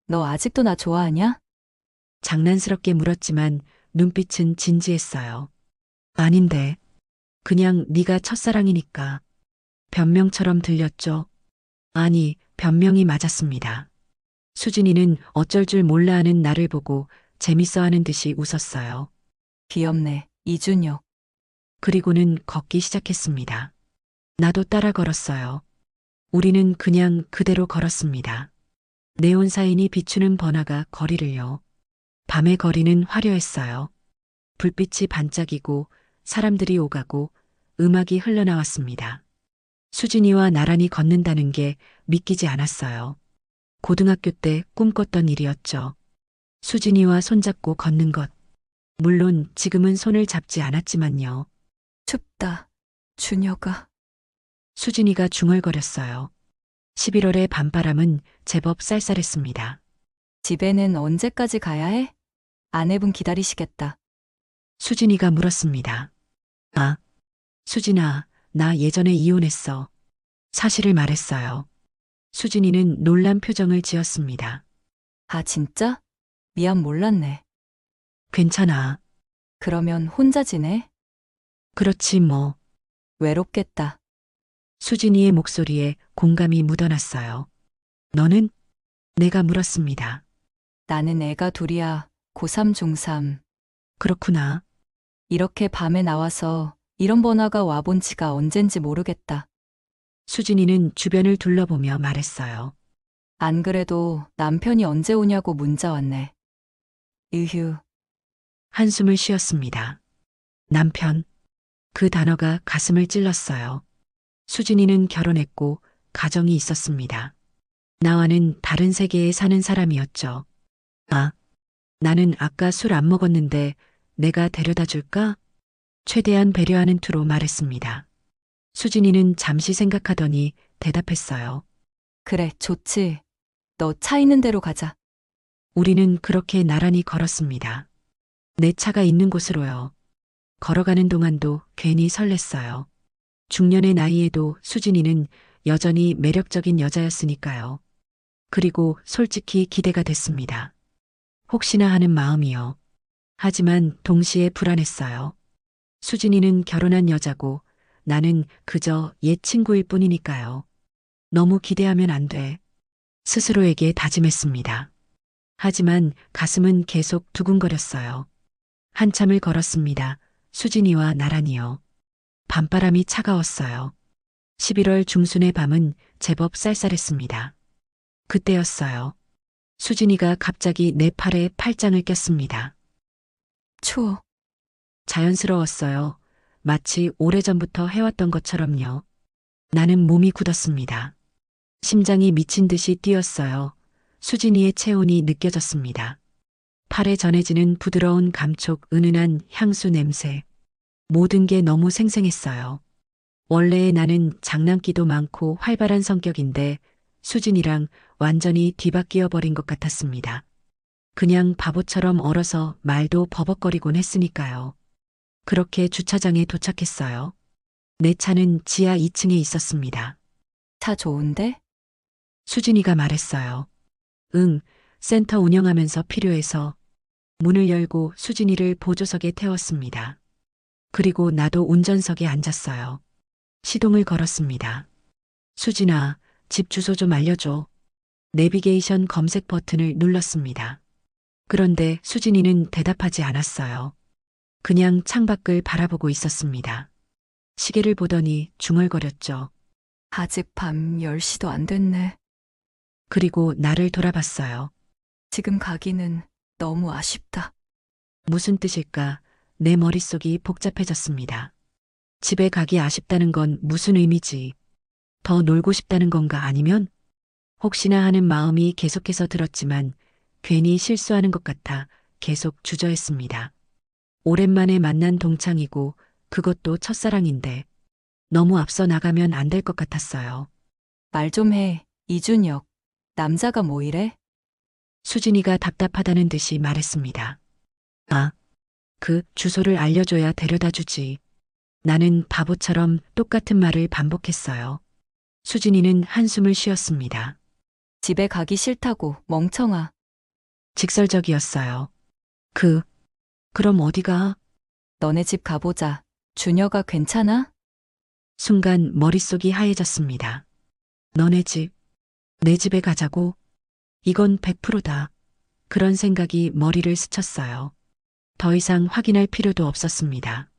너 아직도 나 좋아하냐? 장난스럽게 물었지만 눈빛은 진지했어요. 아닌데, 그냥 네가 첫사랑이니까. 변명처럼 들렸죠. 아니, 변명이 맞았습니다. 수진이는 어쩔 줄 몰라 하는 나를 보고 재밌어 하는 듯이 웃었어요. 귀엽네, 이준혁. 그리고는 걷기 시작했습니다. 나도 따라 걸었어요. 우리는 그냥 그대로 걸었습니다. 네온 사인이 비추는 번화가 거리를요. 밤의 거리는 화려했어요. 불빛이 반짝이고 사람들이 오가고 음악이 흘러나왔습니다. 수진이와 나란히 걷는다는 게 믿기지 않았어요. 고등학교 때 꿈꿨던 일이었죠. 수진이와 손잡고 걷는 것. 물론 지금은 손을 잡지 않았지만요. 춥다. 준혁아. 수진이가 중얼거렸어요. 11월의 밤바람은 제법 쌀쌀했습니다. 집에는 언제까지 가야 해? 아내분 기다리시겠다. 수진이가 물었습니다. 아, 수진아, 나 예전에 이혼했어. 사실을 말했어요. 수진이는 놀란 표정을 지었습니다. 아, 진짜? 미안, 몰랐네. 괜찮아. 그러면 혼자 지내? 그렇지 뭐. 외롭겠다. 수진이의 목소리에 공감이 묻어났어요. 너는? 내가 물었습니다. 나는 애가 둘이야. 고3, 중3. 그렇구나. 이렇게 밤에 나와서 이런 번화가 와본 지가 언젠지 모르겠다. 수진이는 주변을 둘러보며 말했어요. 안 그래도 남편이 언제 오냐고 문자 왔네. 유휴, 한숨을 쉬었습니다. 남편. 그 단어가 가슴을 찔렀어요. 수진이는 결혼했고 가정이 있었습니다. 나와는 다른 세계에 사는 사람이었죠. 아, 나는 아까 술 안 먹었는데 내가 데려다 줄까? 최대한 배려하는 투로 말했습니다. 수진이는 잠시 생각하더니 대답했어요. 그래, 좋지. 너 차 있는 대로 가자. 우리는 그렇게 나란히 걸었습니다. 내 차가 있는 곳으로요. 걸어가는 동안도 괜히 설렜어요. 중년의 나이에도 수진이는 여전히 매력적인 여자였으니까요. 그리고 솔직히 기대가 됐습니다. 혹시나 하는 마음이요. 하지만 동시에 불안했어요. 수진이는 결혼한 여자고 나는 그저 옛 친구일 뿐이니까요. 너무 기대하면 안 돼. 스스로에게 다짐했습니다. 하지만 가슴은 계속 두근거렸어요. 한참을 걸었습니다. 수진이와 나란히요. 밤바람이 차가웠어요. 11월 중순의 밤은 제법 쌀쌀했습니다. 그때였어요. 수진이가 갑자기 내 팔에 팔짱을 꼈습니다. 추워. 자연스러웠어요. 마치 오래전부터 해왔던 것처럼요. 나는 몸이 굳었습니다. 심장이 미친 듯이 뛰었어요. 수진이의 체온이 느껴졌습니다. 팔에 전해지는 부드러운 감촉, 은은한 향수 냄새. 모든 게 너무 생생했어요. 원래의 나는 장난기도 많고 활발한 성격인데 수진이랑 완전히 뒤바뀌어 버린 것 같았습니다. 그냥 바보처럼 얼어서 말도 버벅거리곤 했으니까요. 그렇게 주차장에 도착했어요. 내 차는 지하 2층에 있었습니다. 차 좋은데? 수진이가 말했어요. 응, 센터 운영하면서 필요해서 문을 열고 수진이를 보조석에 태웠습니다. 그리고 나도 운전석에 앉았어요. 시동을 걸었습니다. 수진아, 집 주소 좀 알려줘. 내비게이션 검색 버튼을 눌렀습니다. 그런데 수진이는 대답하지 않았어요. 그냥 창밖을 바라보고 있었습니다. 시계를 보더니 중얼거렸죠. 아직 밤 10시도 안 됐네. 그리고 나를 돌아봤어요. 지금 가기는 너무 아쉽다. 무슨 뜻일까? 내 머릿속이 복잡해졌습니다. 집에 가기 아쉽다는 건 무슨 의미지? 더 놀고 싶다는 건가 아니면? 혹시나 하는 마음이 계속해서 들었지만 괜히 실수하는 것 같아 계속 주저했습니다. 오랜만에 만난 동창이고 그것도 첫사랑인데 너무 앞서 나가면 안 될 것 같았어요. 말 좀 해, 이준혁. 남자가 뭐 이래? 수진이가 답답하다는 듯이 말했습니다. 아, 그 주소를 알려줘야 데려다 주지. 나는 바보처럼 똑같은 말을 반복했어요. 수진이는 한숨을 쉬었습니다. 집에 가기 싫다고, 멍청아. 직설적이었어요. 그럼 어디가? 너네 집 가보자. 준혁아 괜찮아? 순간 머릿속이 하얘졌습니다. 너네 집, 내 집에 가자고? 이건 100%다. 그런 생각이 머리를 스쳤어요. 더 이상 확인할 필요도 없었습니다.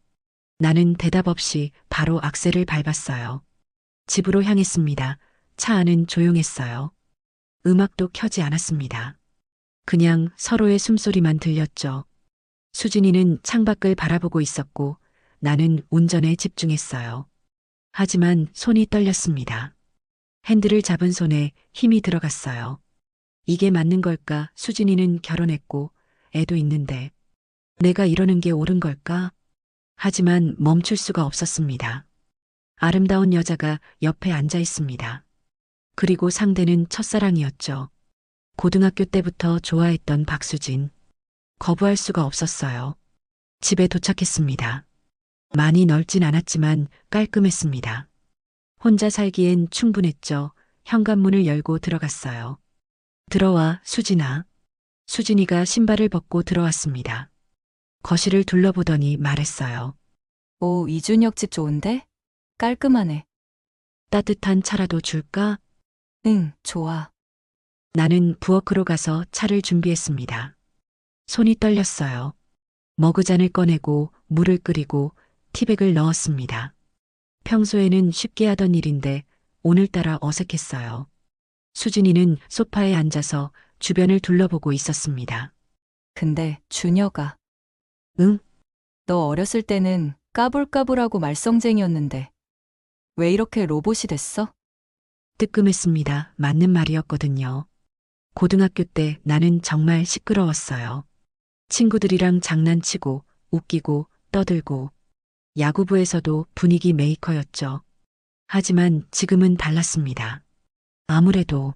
나는 대답 없이 바로 악셀을 밟았어요. 집으로 향했습니다. 차 안은 조용했어요. 음악도 켜지 않았습니다. 그냥 서로의 숨소리만 들렸죠. 수진이는 창밖을 바라보고 있었고 나는 운전에 집중했어요. 하지만 손이 떨렸습니다. 핸들을 잡은 손에 힘이 들어갔어요. 이게 맞는 걸까? 수진이는 결혼했고 애도 있는데 내가 이러는 게 옳은 걸까? 하지만 멈출 수가 없었습니다. 아름다운 여자가 옆에 앉아 있습니다. 그리고 상대는 첫사랑이었죠. 고등학교 때부터 좋아했던 박수진. 거부할 수가 없었어요. 집에 도착했습니다. 많이 넓진 않았지만 깔끔했습니다. 혼자 살기엔 충분했죠. 현관문을 열고 들어갔어요. 들어와, 수진아. 수진이가 신발을 벗고 들어왔습니다. 거실을 둘러보더니 말했어요. 오, 이준혁 집 좋은데? 깔끔하네. 따뜻한 차라도 줄까? 응, 좋아. 나는 부엌으로 가서 차를 준비했습니다. 손이 떨렸어요. 머그잔을 꺼내고 물을 끓이고 티백을 넣었습니다. 평소에는 쉽게 하던 일인데 오늘따라 어색했어요. 수진이는 소파에 앉아서 주변을 둘러보고 있었습니다. 근데 준혁아, 응? 너 어렸을 때는 까불까불하고 말썽쟁이였는데 왜 이렇게 로봇이 됐어? 뜨끔했습니다. 맞는 말이었거든요. 고등학교 때 나는 정말 시끄러웠어요. 친구들이랑 장난치고 웃기고 떠들고 야구부에서도 분위기 메이커였죠. 하지만 지금은 달랐습니다. 아무래도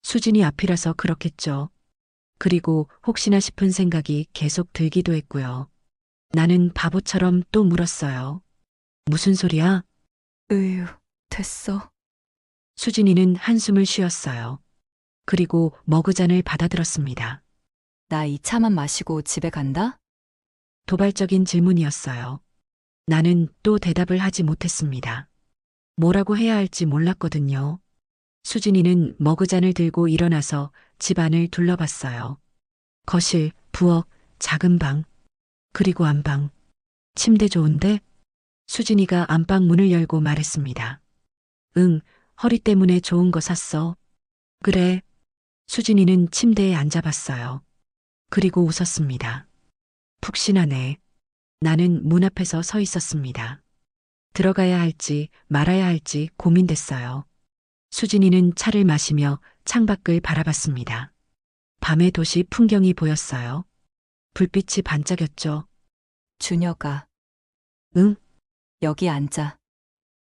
수진이 앞이라서 그렇겠죠. 그리고 혹시나 싶은 생각이 계속 들기도 했고요. 나는 바보처럼 또 물었어요. 무슨 소리야? 으유, 됐어. 수진이는 한숨을 쉬었어요. 그리고 머그잔을 받아들었습니다. 나 이 차만 마시고 집에 간다? 도발적인 질문이었어요. 나는 또 대답을 하지 못했습니다. 뭐라고 해야 할지 몰랐거든요. 수진이는 머그잔을 들고 일어나서 집 안을 둘러봤어요. 거실, 부엌, 작은 방, 그리고 안방. 침대 좋은데? 수진이가 안방 문을 열고 말했습니다. 응, 허리 때문에 좋은 거 샀어. 그래. 수진이는 침대에 앉아봤어요. 그리고 웃었습니다. 푹신하네. 나는 문 앞에서 서 있었습니다. 들어가야 할지 말아야 할지 고민됐어요. 수진이는 차를 마시며 창밖을 바라봤습니다. 밤의 도시 풍경이 보였어요. 불빛이 반짝였죠. 준혁아, 응? 여기 앉아.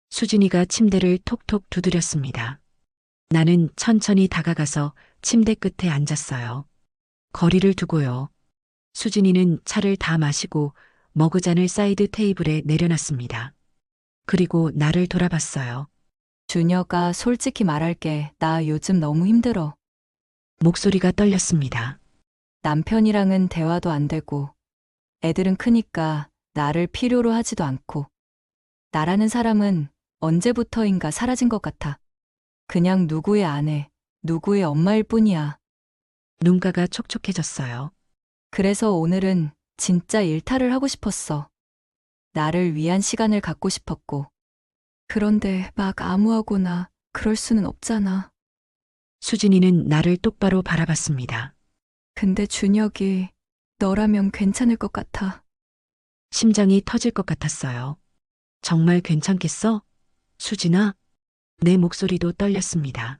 수진이가 침대를 톡톡 두드렸습니다. 나는 천천히 다가가서 침대 끝에 앉았어요. 거리를 두고요. 수진이는 차를 다 마시고 머그잔을 사이드 테이블에 내려놨습니다. 그리고 나를 돌아봤어요. 준혁아, 솔직히 말할게. 나 요즘 너무 힘들어. 목소리가 떨렸습니다. 남편이랑은 대화도 안 되고, 애들은 크니까 나를 필요로 하지도 않고, 나라는 사람은 언제부터인가 사라진 것 같아. 그냥 누구의 아내, 누구의 엄마일 뿐이야. 눈가가 촉촉해졌어요. 그래서 오늘은 진짜 일탈을 하고 싶었어. 나를 위한 시간을 갖고 싶었고. 그런데 막 아무하고나 그럴 수는 없잖아. 수진이는 나를 똑바로 바라봤습니다. 근데 준혁이 너라면 괜찮을 것 같아. 심장이 터질 것 같았어요. 정말 괜찮겠어? 수진아? 내 목소리도 떨렸습니다.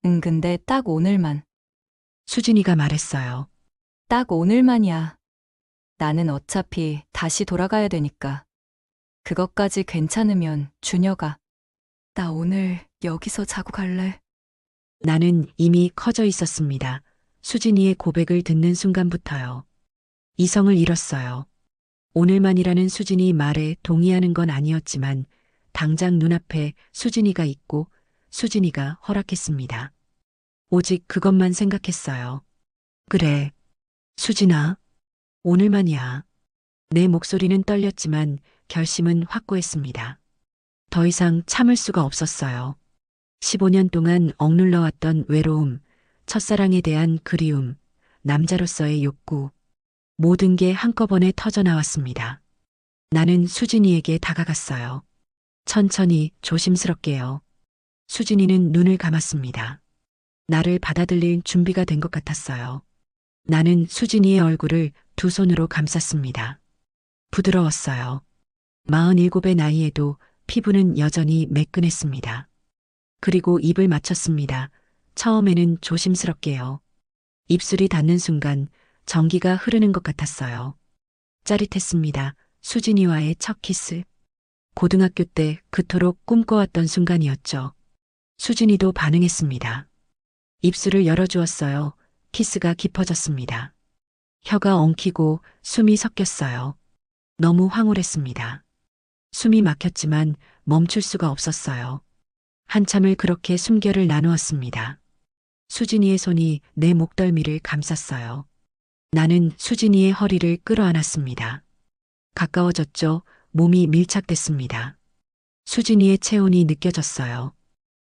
응, 근데 딱 오늘만. 수진이가 말했어요. 딱 오늘만이야. 나는 어차피 다시 돌아가야 되니까. 그것까지 괜찮으면 준혁아. 나 오늘 여기서 자고 갈래. 나는 이미 커져 있었습니다. 수진이의 고백을 듣는 순간부터요. 이성을 잃었어요. 오늘만이라는 수진이 말에 동의하는 건 아니었지만 당장 눈앞에 수진이가 있고 수진이가 허락했습니다. 오직 그것만 생각했어요. 그래, 수진아, 오늘만이야. 내 목소리는 떨렸지만 결심은 확고했습니다. 더 이상 참을 수가 없었어요. 15년 동안 억눌러왔던 외로움, 첫사랑에 대한 그리움, 남자로서의 욕구, 모든 게 한꺼번에 터져나왔습니다. 나는 수진이에게 다가갔어요. 천천히 조심스럽게요. 수진이는 눈을 감았습니다. 나를 받아들일 준비가 된 것 같았어요. 나는 수진이의 얼굴을 두 손으로 감쌌습니다. 부드러웠어요. 47의 나이에도 피부는 여전히 매끈했습니다. 그리고 입을 맞췄습니다. 처음에는 조심스럽게요. 입술이 닿는 순간 전기가 흐르는 것 같았어요. 짜릿했습니다. 수진이와의 첫 키스. 고등학교 때 그토록 꿈꿔왔던 순간이었죠. 수진이도 반응했습니다. 입술을 열어주었어요. 키스가 깊어졌습니다. 혀가 엉키고 숨이 섞였어요. 너무 황홀했습니다. 숨이 막혔지만 멈출 수가 없었어요. 한참을 그렇게 숨결을 나누었습니다. 수진이의 손이 내 목덜미를 감쌌어요. 나는 수진이의 허리를 끌어안았습니다. 가까워졌죠. 몸이 밀착됐습니다. 수진이의 체온이 느껴졌어요.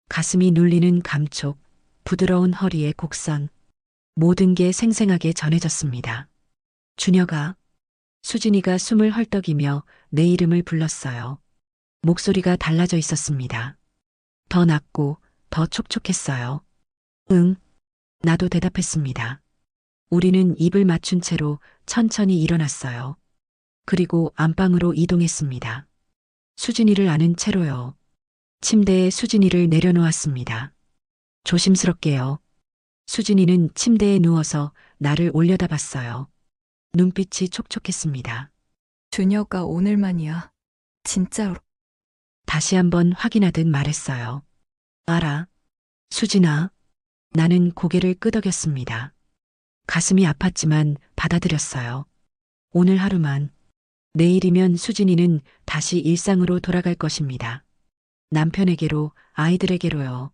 가슴이 눌리는 감촉, 부드러운 허리의 곡선, 모든 게 생생하게 전해졌습니다. 준혁아. 수진이가 숨을 헐떡이며 내 이름을 불렀어요. 목소리가 달라져 있었습니다. 더 낮고 더 촉촉했어요. 응. 나도 대답했습니다. 우리는 입을 맞춘 채로 천천히 일어났어요. 그리고 안방으로 이동했습니다. 수진이를 안은 채로요. 침대에 수진이를 내려놓았습니다. 조심스럽게요. 수진이는 침대에 누워서 나를 올려다봤어요. 눈빛이 촉촉했습니다. 준혁아, 오늘만이야. 진짜로. 다시 한번 확인하듯 말했어요. 알아. 수진아. 나는 고개를 끄덕였습니다. 가슴이 아팠지만 받아들였어요. 오늘 하루만. 내일이면 수진이는 다시 일상으로 돌아갈 것입니다. 남편에게로, 아이들에게로요.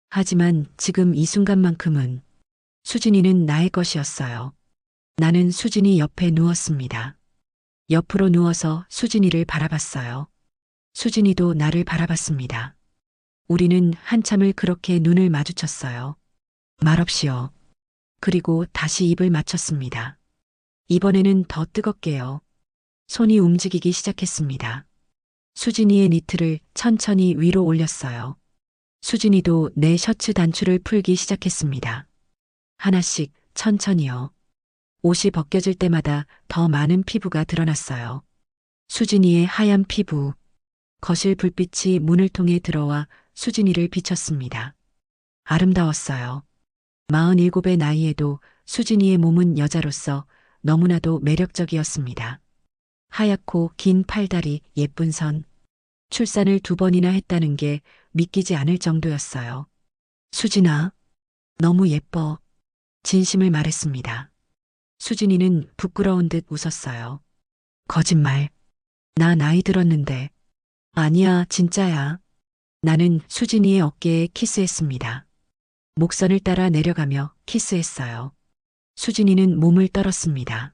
하지만 지금 이 순간만큼은 수진이는 나의 것이었어요. 나는 수진이 옆에 누웠습니다. 옆으로 누워서 수진이를 바라봤어요. 수진이도 나를 바라봤습니다. 우리는 한참을 그렇게 눈을 마주쳤어요. 말없이요. 그리고 다시 입을 맞췄습니다. 이번에는 더 뜨겁게요. 손이 움직이기 시작했습니다. 수진이의 니트를 천천히 위로 올렸어요. 수진이도 내 셔츠 단추를 풀기 시작했습니다. 하나씩 천천히요. 옷이 벗겨질 때마다 더 많은 피부가 드러났어요. 수진이의 하얀 피부. 거실 불빛이 문을 통해 들어와 수진이를 비췄습니다. 아름다웠어요. 47의 나이에도 수진이의 몸은 여자로서 너무나도 매력적이었습니다. 하얗고 긴 팔다리, 예쁜 선. 출산을 2번이나 했다는 게 믿기지 않을 정도였어요. 수진아, 너무 예뻐. 진심을 말했습니다. 수진이는 부끄러운 듯 웃었어요. 거짓말. 나 나이 들었는데. 아니야, 진짜야. 나는 수진이의 어깨에 키스했습니다. 목선을 따라 내려가며 키스했어요. 수진이는 몸을 떨었습니다.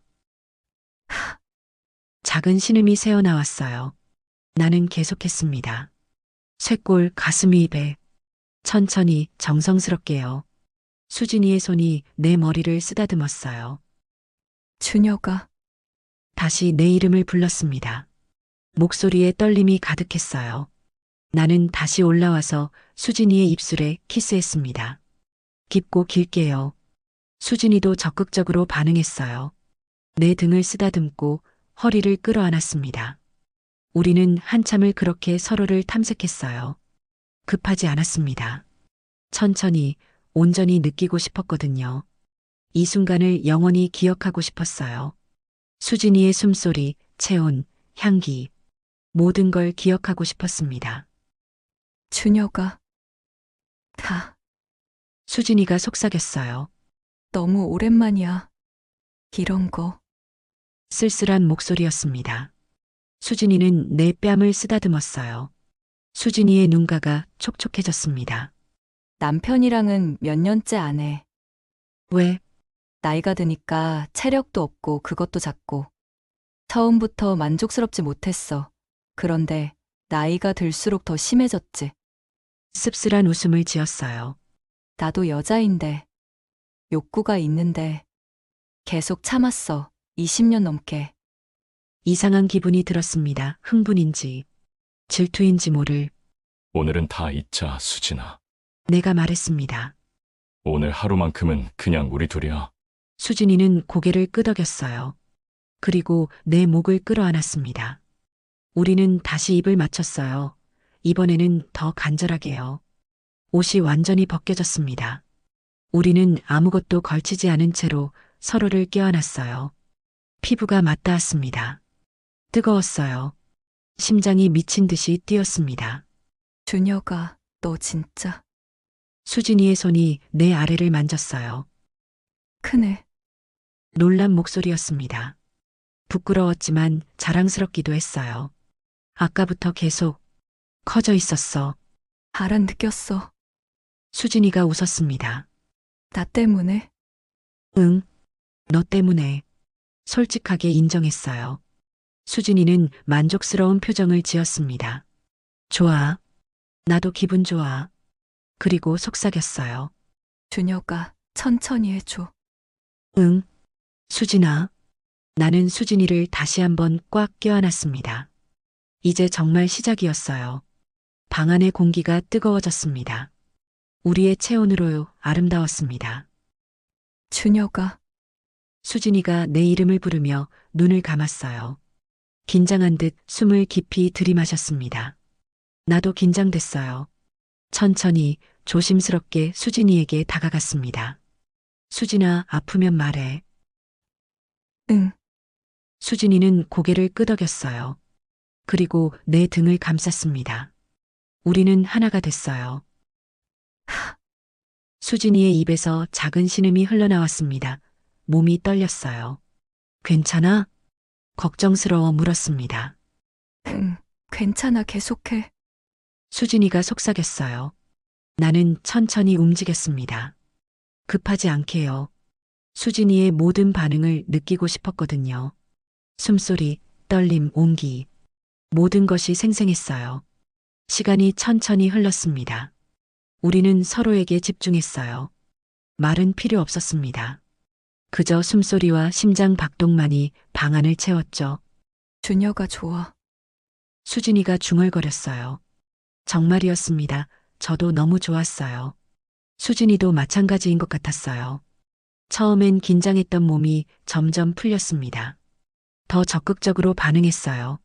작은 신음이 새어나왔어요. 나는 계속했습니다. 쇄골, 가슴이 입에. 천천히, 정성스럽게요. 수진이의 손이 내 머리를 쓰다듬었어요. 준혁아. 다시 내 이름을 불렀습니다. 목소리에 떨림이 가득했어요. 나는 다시 올라와서 수진이의 입술에 키스했습니다. 깊고 길게요. 수진이도 적극적으로 반응했어요. 내 등을 쓰다듬고 허리를 끌어안았습니다. 우리는 한참을 그렇게 서로를 탐색했어요. 급하지 않았습니다. 천천히, 온전히 느끼고 싶었거든요. 이 순간을 영원히 기억하고 싶었어요. 수진이의 숨소리, 체온, 향기, 모든 걸 기억하고 싶었습니다. 준혁아. 다. 수진이가 속삭였어요. 너무 오랜만이야. 이런 거. 쓸쓸한 목소리였습니다. 수진이는 내 뺨을 쓰다듬었어요. 수진이의 눈가가 촉촉해졌습니다. 남편이랑은 몇 년째 안 해. 왜? 나이가 드니까 체력도 없고 그것도 작고. 처음부터 만족스럽지 못했어. 그런데 나이가 들수록 더 심해졌지. 씁쓸한 웃음을 지었어요. 나도 여자인데. 욕구가 있는데. 계속 참았어. 20년 넘게. 이상한 기분이 들었습니다. 흥분인지, 질투인지 모를. 오늘은 다 잊자, 수진아. 내가 말했습니다. 오늘 하루만큼은 그냥 우리 둘이야. 수진이는 고개를 끄덕였어요. 그리고 내 목을 끌어안았습니다. 우리는 다시 입을 맞췄어요. 이번에는 더 간절하게요. 옷이 완전히 벗겨졌습니다. 우리는 아무것도 걸치지 않은 채로 서로를 껴안았어요. 피부가 맞닿았습니다. 뜨거웠어요. 심장이 미친 듯이 뛰었습니다. 준혁아, 너 진짜 수진이의 손이 내 아래를 만졌어요. 크네. 놀란 목소리였습니다. 부끄러웠지만 자랑스럽기도 했어요. 아까부터 계속 커져 있었어. 바람 느꼈어. 수진이가 웃었습니다. 나 때문에. 응, 너 때문에. 솔직하게 인정했어요. 수진이는 만족스러운 표정을 지었습니다. 좋아. 나도 기분 좋아. 그리고 속삭였어요. 준혁아, 천천히 해줘. 응. 수진아. 나는 수진이를 다시 한번 꽉 껴안았습니다. 이제 정말 시작이었어요. 방 안의 공기가 뜨거워졌습니다. 우리의 체온으로 아름다웠습니다. 준혁아, 수진이가 내 이름을 부르며 눈을 감았어요. 긴장한 듯 숨을 깊이 들이마셨습니다. 나도 긴장됐어요. 천천히 조심스럽게 수진이에게 다가갔습니다. 수진아, 아프면 말해. 응. 수진이는 고개를 끄덕였어요. 그리고 내 등을 감쌌습니다. 우리는 하나가 됐어요. 수진이의 입에서 작은 신음이 흘러나왔습니다. 몸이 떨렸어요. 괜찮아? 걱정스러워 물었습니다. 응, 괜찮아, 계속해. 수진이가 속삭였어요. 나는 천천히 움직였습니다. 급하지 않게요. 수진이의 모든 반응을 느끼고 싶었거든요. 숨소리, 떨림, 온기. 모든 것이 생생했어요. 시간이 천천히 흘렀습니다. 우리는 서로에게 집중했어요. 말은 필요 없었습니다. 그저 숨소리와 심장 박동만이 방 안을 채웠죠. 준혁아, 좋아. 수진이가 중얼거렸어요. 정말이었습니다. 저도 너무 좋았어요. 수진이도 마찬가지인 것 같았어요. 처음엔 긴장했던 몸이 점점 풀렸습니다. 더 적극적으로 반응했어요.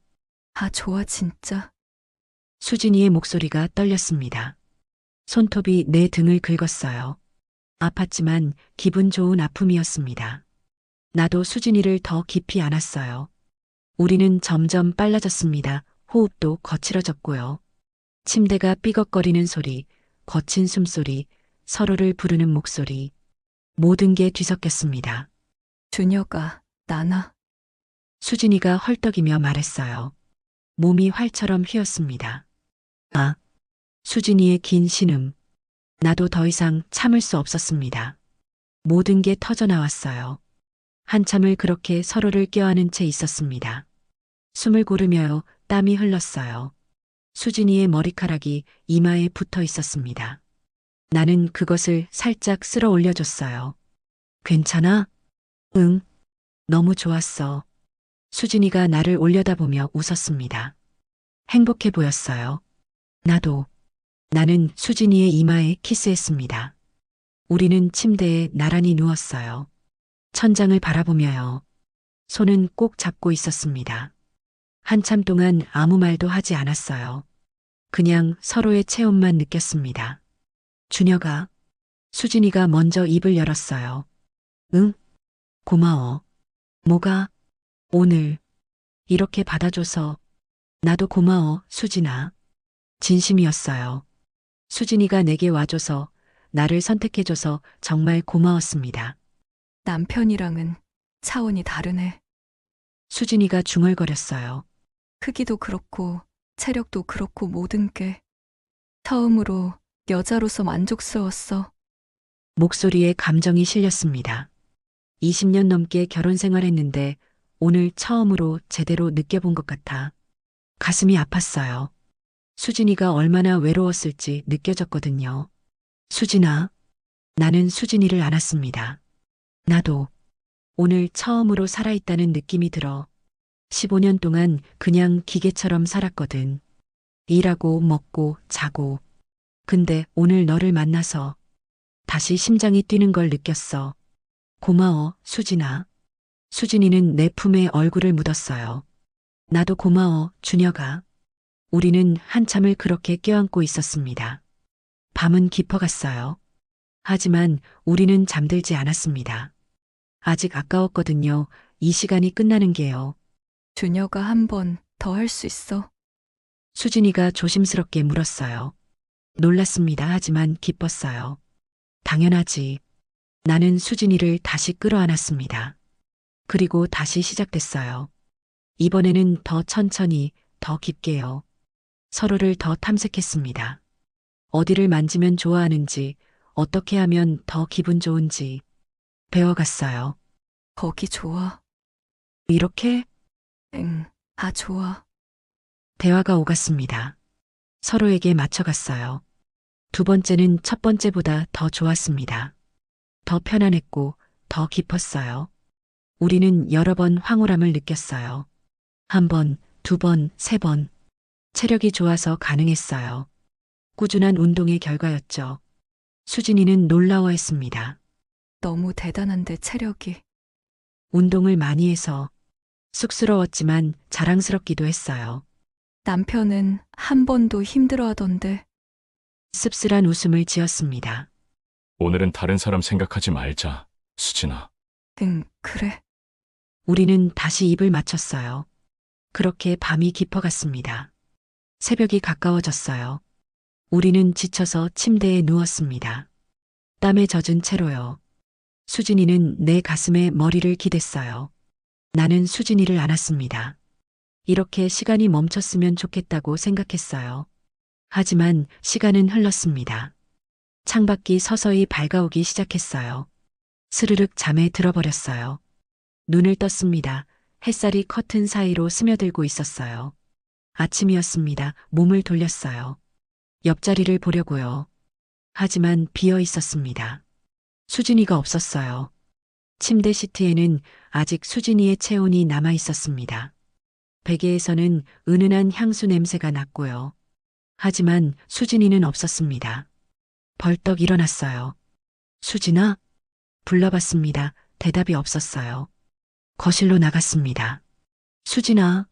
아, 좋아, 진짜. 수진이의 목소리가 떨렸습니다. 손톱이 내 등을 긁었어요. 아팠지만 기분 좋은 아픔이었습니다. 나도 수진이를 더 깊이 안았어요. 우리는 점점 빨라졌습니다. 호흡도 거칠어졌고요. 침대가 삐걱거리는 소리, 거친 숨소리, 서로를 부르는 목소리. 모든 게 뒤섞였습니다. 준혁아, 나나. 수진이가 헐떡이며 말했어요. 몸이 활처럼 휘었습니다. 아, 수진이의 긴 신음. 나도 더 이상 참을 수 없었습니다. 모든 게 터져나왔어요. 한참을 그렇게 서로를 껴안은 채 있었습니다. 숨을 고르며 땀이 흘렀어요. 수진이의 머리카락이 이마에 붙어 있었습니다. 나는 그것을 살짝 쓸어 올려줬어요. 괜찮아? 응. 너무 좋았어. 수진이가 나를 올려다보며 웃었습니다. 행복해 보였어요. 나도. 나는 수진이의 이마에 키스했습니다. 우리는 침대에 나란히 누웠어요. 천장을 바라보며요. 손은 꼭 잡고 있었습니다. 한참 동안 아무 말도 하지 않았어요. 그냥 서로의 체온만 느꼈습니다. 준혁아, 수진이가 먼저 입을 열었어요. 응? 고마워. 뭐가? 오늘 이렇게 받아줘서 나도 고마워, 수진아. 진심이었어요. 수진이가 내게 와줘서 나를 선택해줘서 정말 고마웠습니다. 남편이랑은 차원이 다르네. 수진이가 중얼거렸어요. 크기도 그렇고, 체력도 그렇고 모든 게. 처음으로 여자로서 만족스러웠어. 목소리에 감정이 실렸습니다. 20년 넘게 결혼 생활했는데 오늘 처음으로 제대로 느껴본 것 같아. 가슴이 아팠어요. 수진이가 얼마나 외로웠을지 느껴졌거든요. 수진아, 나는 수진이를 안았습니다. 나도 오늘 처음으로 살아있다는 느낌이 들어. 15년 동안 그냥 기계처럼 살았거든. 일하고 먹고 자고. 근데 오늘 너를 만나서 다시 심장이 뛰는 걸 느꼈어. 고마워, 수진아. 수진이는 내 품에 얼굴을 묻었어요. 나도 고마워, 준혁아. 우리는 한참을 그렇게 껴안고 있었습니다. 밤은 깊어갔어요. 하지만 우리는 잠들지 않았습니다. 아직 아까웠거든요. 이 시간이 끝나는 게요. 준혁아, 한 번 더 할 수 있어? 수진이가 조심스럽게 물었어요. 놀랐습니다. 하지만 기뻤어요. 당연하지. 나는 수진이를 다시 끌어안았습니다. 그리고 다시 시작됐어요. 이번에는 더 천천히, 더 깊게요. 서로를 더 탐색했습니다. 어디를 만지면 좋아하는지, 어떻게 하면 더 기분 좋은지 배워갔어요. 거기 좋아. 이렇게 응, 좋아. 대화가 오갔습니다. 서로에게 맞춰갔어요. 두 번째는 첫 번째보다 더 좋았습니다. 더 편안했고 더 깊었어요. 우리는 여러 번 황홀함을 느꼈어요. 한 번, 두 번, 세 번. 체력이 좋아서 가능했어요. 꾸준한 운동의 결과였죠. 수진이는 놀라워했습니다. 너무 대단한데, 체력이. 운동을 많이 해서 쑥스러웠지만 자랑스럽기도 했어요. 남편은 한 번도 힘들어 하던데. 씁쓸한 웃음을 지었습니다. 오늘은 다른 사람 생각하지 말자, 수진아. 응, 그래. 우리는 다시 입을 맞췄어요. 그렇게 밤이 깊어갔습니다. 새벽이 가까워졌어요. 우리는 지쳐서 침대에 누웠습니다. 땀에 젖은 채로요. 수진이는 내 가슴에 머리를 기댔어요. 나는 수진이를 안았습니다. 이렇게 시간이 멈췄으면 좋겠다고 생각했어요. 하지만 시간은 흘렀습니다. 창밖이 서서히 밝아오기 시작했어요. 스르륵 잠에 들어버렸어요. 눈을 떴습니다. 햇살이 커튼 사이로 스며들고 있었어요. 아침이었습니다. 몸을 돌렸어요. 옆자리를 보려고요. 하지만 비어 있었습니다. 수진이가 없었어요. 침대 시트에는 아직 수진이의 체온이 남아 있었습니다. 베개에서는 은은한 향수 냄새가 났고요. 하지만 수진이는 없었습니다. 벌떡 일어났어요. 수진아? 불러봤습니다. 대답이 없었어요. 거실로 나갔습니다. 수진아?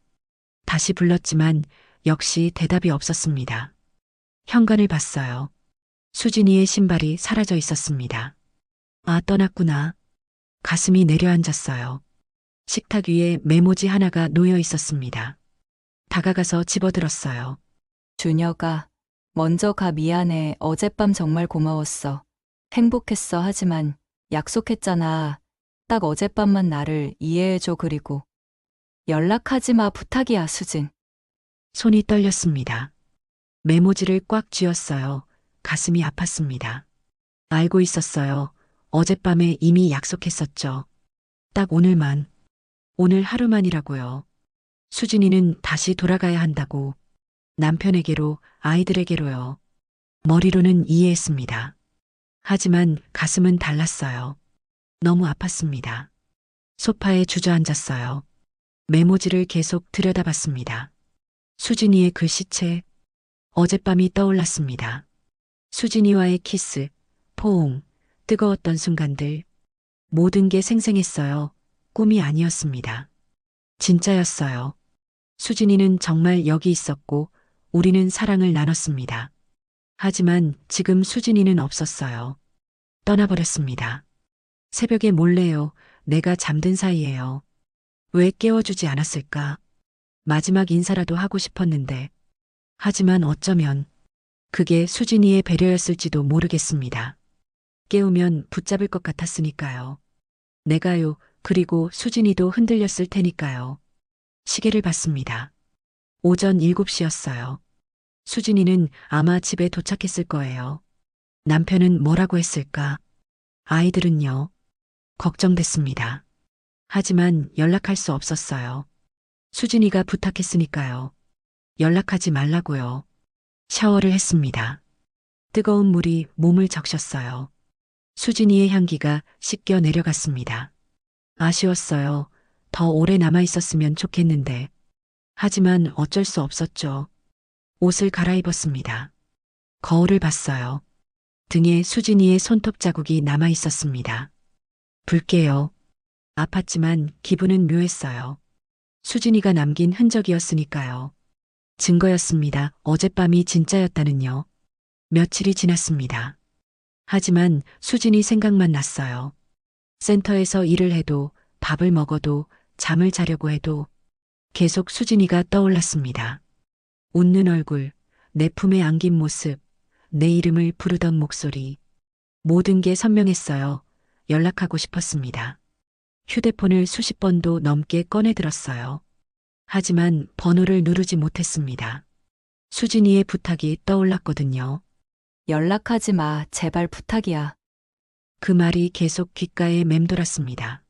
다시 불렀지만 역시 대답이 없었습니다. 현관을 봤어요. 수진이의 신발이 사라져 있었습니다. 떠났구나. 가슴이 내려앉았어요. 식탁 위에 메모지 하나가 놓여 있었습니다. 다가가서 집어들었어요. 준혁아, 먼저 가. 미안해. 어젯밤 정말 고마웠어. 행복했어. 하지만 약속했잖아. 딱 어젯밤만 나를 이해해줘. 그리고 연락하지 마. 부탁이야, 수진. 손이 떨렸습니다. 메모지를 꽉 쥐었어요. 가슴이 아팠습니다. 알고 있었어요. 어젯밤에 이미 약속했었죠. 딱 오늘만. 오늘 하루만이라고요. 수진이는 다시 돌아가야 한다고. 남편에게로, 아이들에게로요. 머리로는 이해했습니다. 하지만 가슴은 달랐어요. 너무 아팠습니다. 소파에 주저앉았어요. 메모지를 계속 들여다봤습니다. 수진이의 글씨체, 어젯밤이 떠올랐습니다. 수진이와의 키스, 포옹, 뜨거웠던 순간들. 모든 게 생생했어요. 꿈이 아니었습니다. 진짜였어요. 수진이는 정말 여기 있었고 우리는 사랑을 나눴습니다. 하지만 지금 수진이는 없었어요. 떠나버렸습니다. 새벽에 몰래요. 내가 잠든 사이에요. 왜 깨워주지 않았을까? 마지막 인사라도 하고 싶었는데. 하지만 어쩌면 그게 수진이의 배려였을지도 모르겠습니다. 깨우면 붙잡을 것 같았으니까요. 내가요. 그리고 수진이도 흔들렸을 테니까요. 시계를 봤습니다. 오전 7시였어요. 수진이는 아마 집에 도착했을 거예요. 남편은 뭐라고 했을까? 아이들은요? 걱정됐습니다. 하지만 연락할 수 없었어요. 수진이가 부탁했으니까요. 연락하지 말라고요. 샤워를 했습니다. 뜨거운 물이 몸을 적셨어요. 수진이의 향기가 씻겨 내려갔습니다. 아쉬웠어요. 더 오래 남아 있었으면 좋겠는데. 하지만 어쩔 수 없었죠. 옷을 갈아입었습니다. 거울을 봤어요. 등에 수진이의 손톱 자국이 남아 있었습니다. 붉게요. 아팠지만 기분은 묘했어요. 수진이가 남긴 흔적이었으니까요. 증거였습니다. 어젯밤이 진짜였다는요. 며칠이 지났습니다. 하지만 수진이 생각만 났어요. 센터에서 일을 해도 밥을 먹어도 잠을 자려고 해도 계속 수진이가 떠올랐습니다. 웃는 얼굴, 내 품에 안긴 모습, 내 이름을 부르던 목소리. 모든 게 선명했어요. 연락하고 싶었습니다. 휴대폰을 수십 번도 넘게 꺼내 들었어요. 하지만 번호를 누르지 못했습니다. 수진이의 부탁이 떠올랐거든요. 연락하지 마. 제발 부탁이야. 그 말이 계속 귓가에 맴돌았습니다.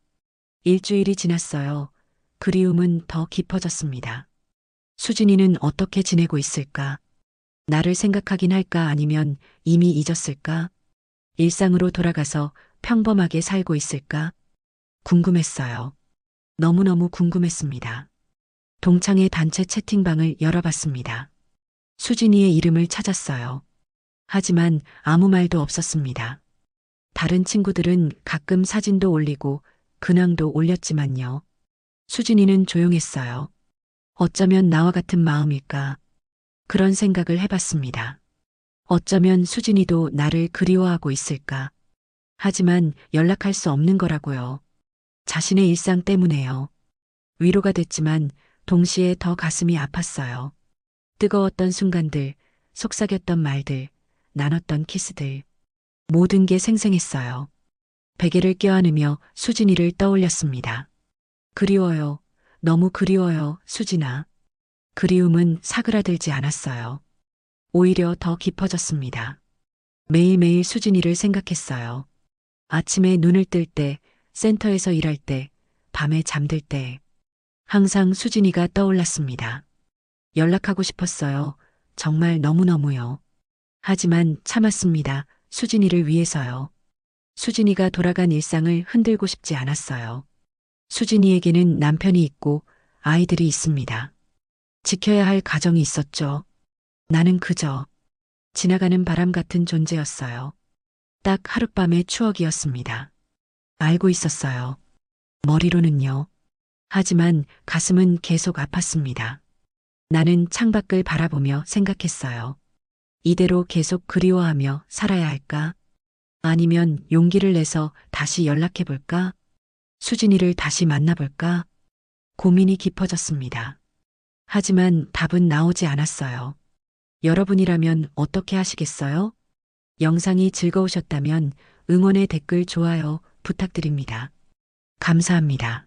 일주일이 지났어요. 그리움은 더 깊어졌습니다. 수진이는 어떻게 지내고 있을까? 나를 생각하긴 할까 아니면 이미 잊었을까? 일상으로 돌아가서 평범하게 살고 있을까? 궁금했어요. 너무너무 궁금했습니다. 동창회 단체 채팅방을 열어봤습니다. 수진이의 이름을 찾았어요. 하지만 아무 말도 없었습니다. 다른 친구들은 가끔 사진도 올리고 근황도 올렸지만요. 수진이는 조용했어요. 어쩌면 나와 같은 마음일까? 그런 생각을 해봤습니다. 어쩌면 수진이도 나를 그리워하고 있을까? 하지만 연락할 수 없는 거라고요. 자신의 일상 때문에요. 위로가 됐지만 동시에 더 가슴이 아팠어요. 뜨거웠던 순간들, 속삭였던 말들, 나눴던 키스들. 모든 게 생생했어요. 베개를 껴안으며 수진이를 떠올렸습니다. 그리워요. 너무 그리워요, 수진아. 그리움은 사그라들지 않았어요. 오히려 더 깊어졌습니다. 매일매일 수진이를 생각했어요. 아침에 눈을 뜰 때, 센터에서 일할 때, 밤에 잠들 때. 항상 수진이가 떠올랐습니다. 연락하고 싶었어요. 정말 너무너무요. 하지만 참았습니다. 수진이를 위해서요. 수진이가 돌아간 일상을 흔들고 싶지 않았어요. 수진이에게는 남편이 있고 아이들이 있습니다. 지켜야 할 가정이 있었죠. 나는 그저 지나가는 바람 같은 존재였어요. 딱 하룻밤의 추억이었습니다. 알고 있었어요. 머리로는요. 하지만 가슴은 계속 아팠습니다. 나는 창밖을 바라보며 생각했어요. 이대로 계속 그리워하며 살아야 할까? 아니면 용기를 내서 다시 연락해볼까? 수진이를 다시 만나볼까? 고민이 깊어졌습니다. 하지만 답은 나오지 않았어요. 여러분이라면 어떻게 하시겠어요? 영상이 즐거우셨다면 응원의 댓글 좋아요 부탁드립니다. 감사합니다.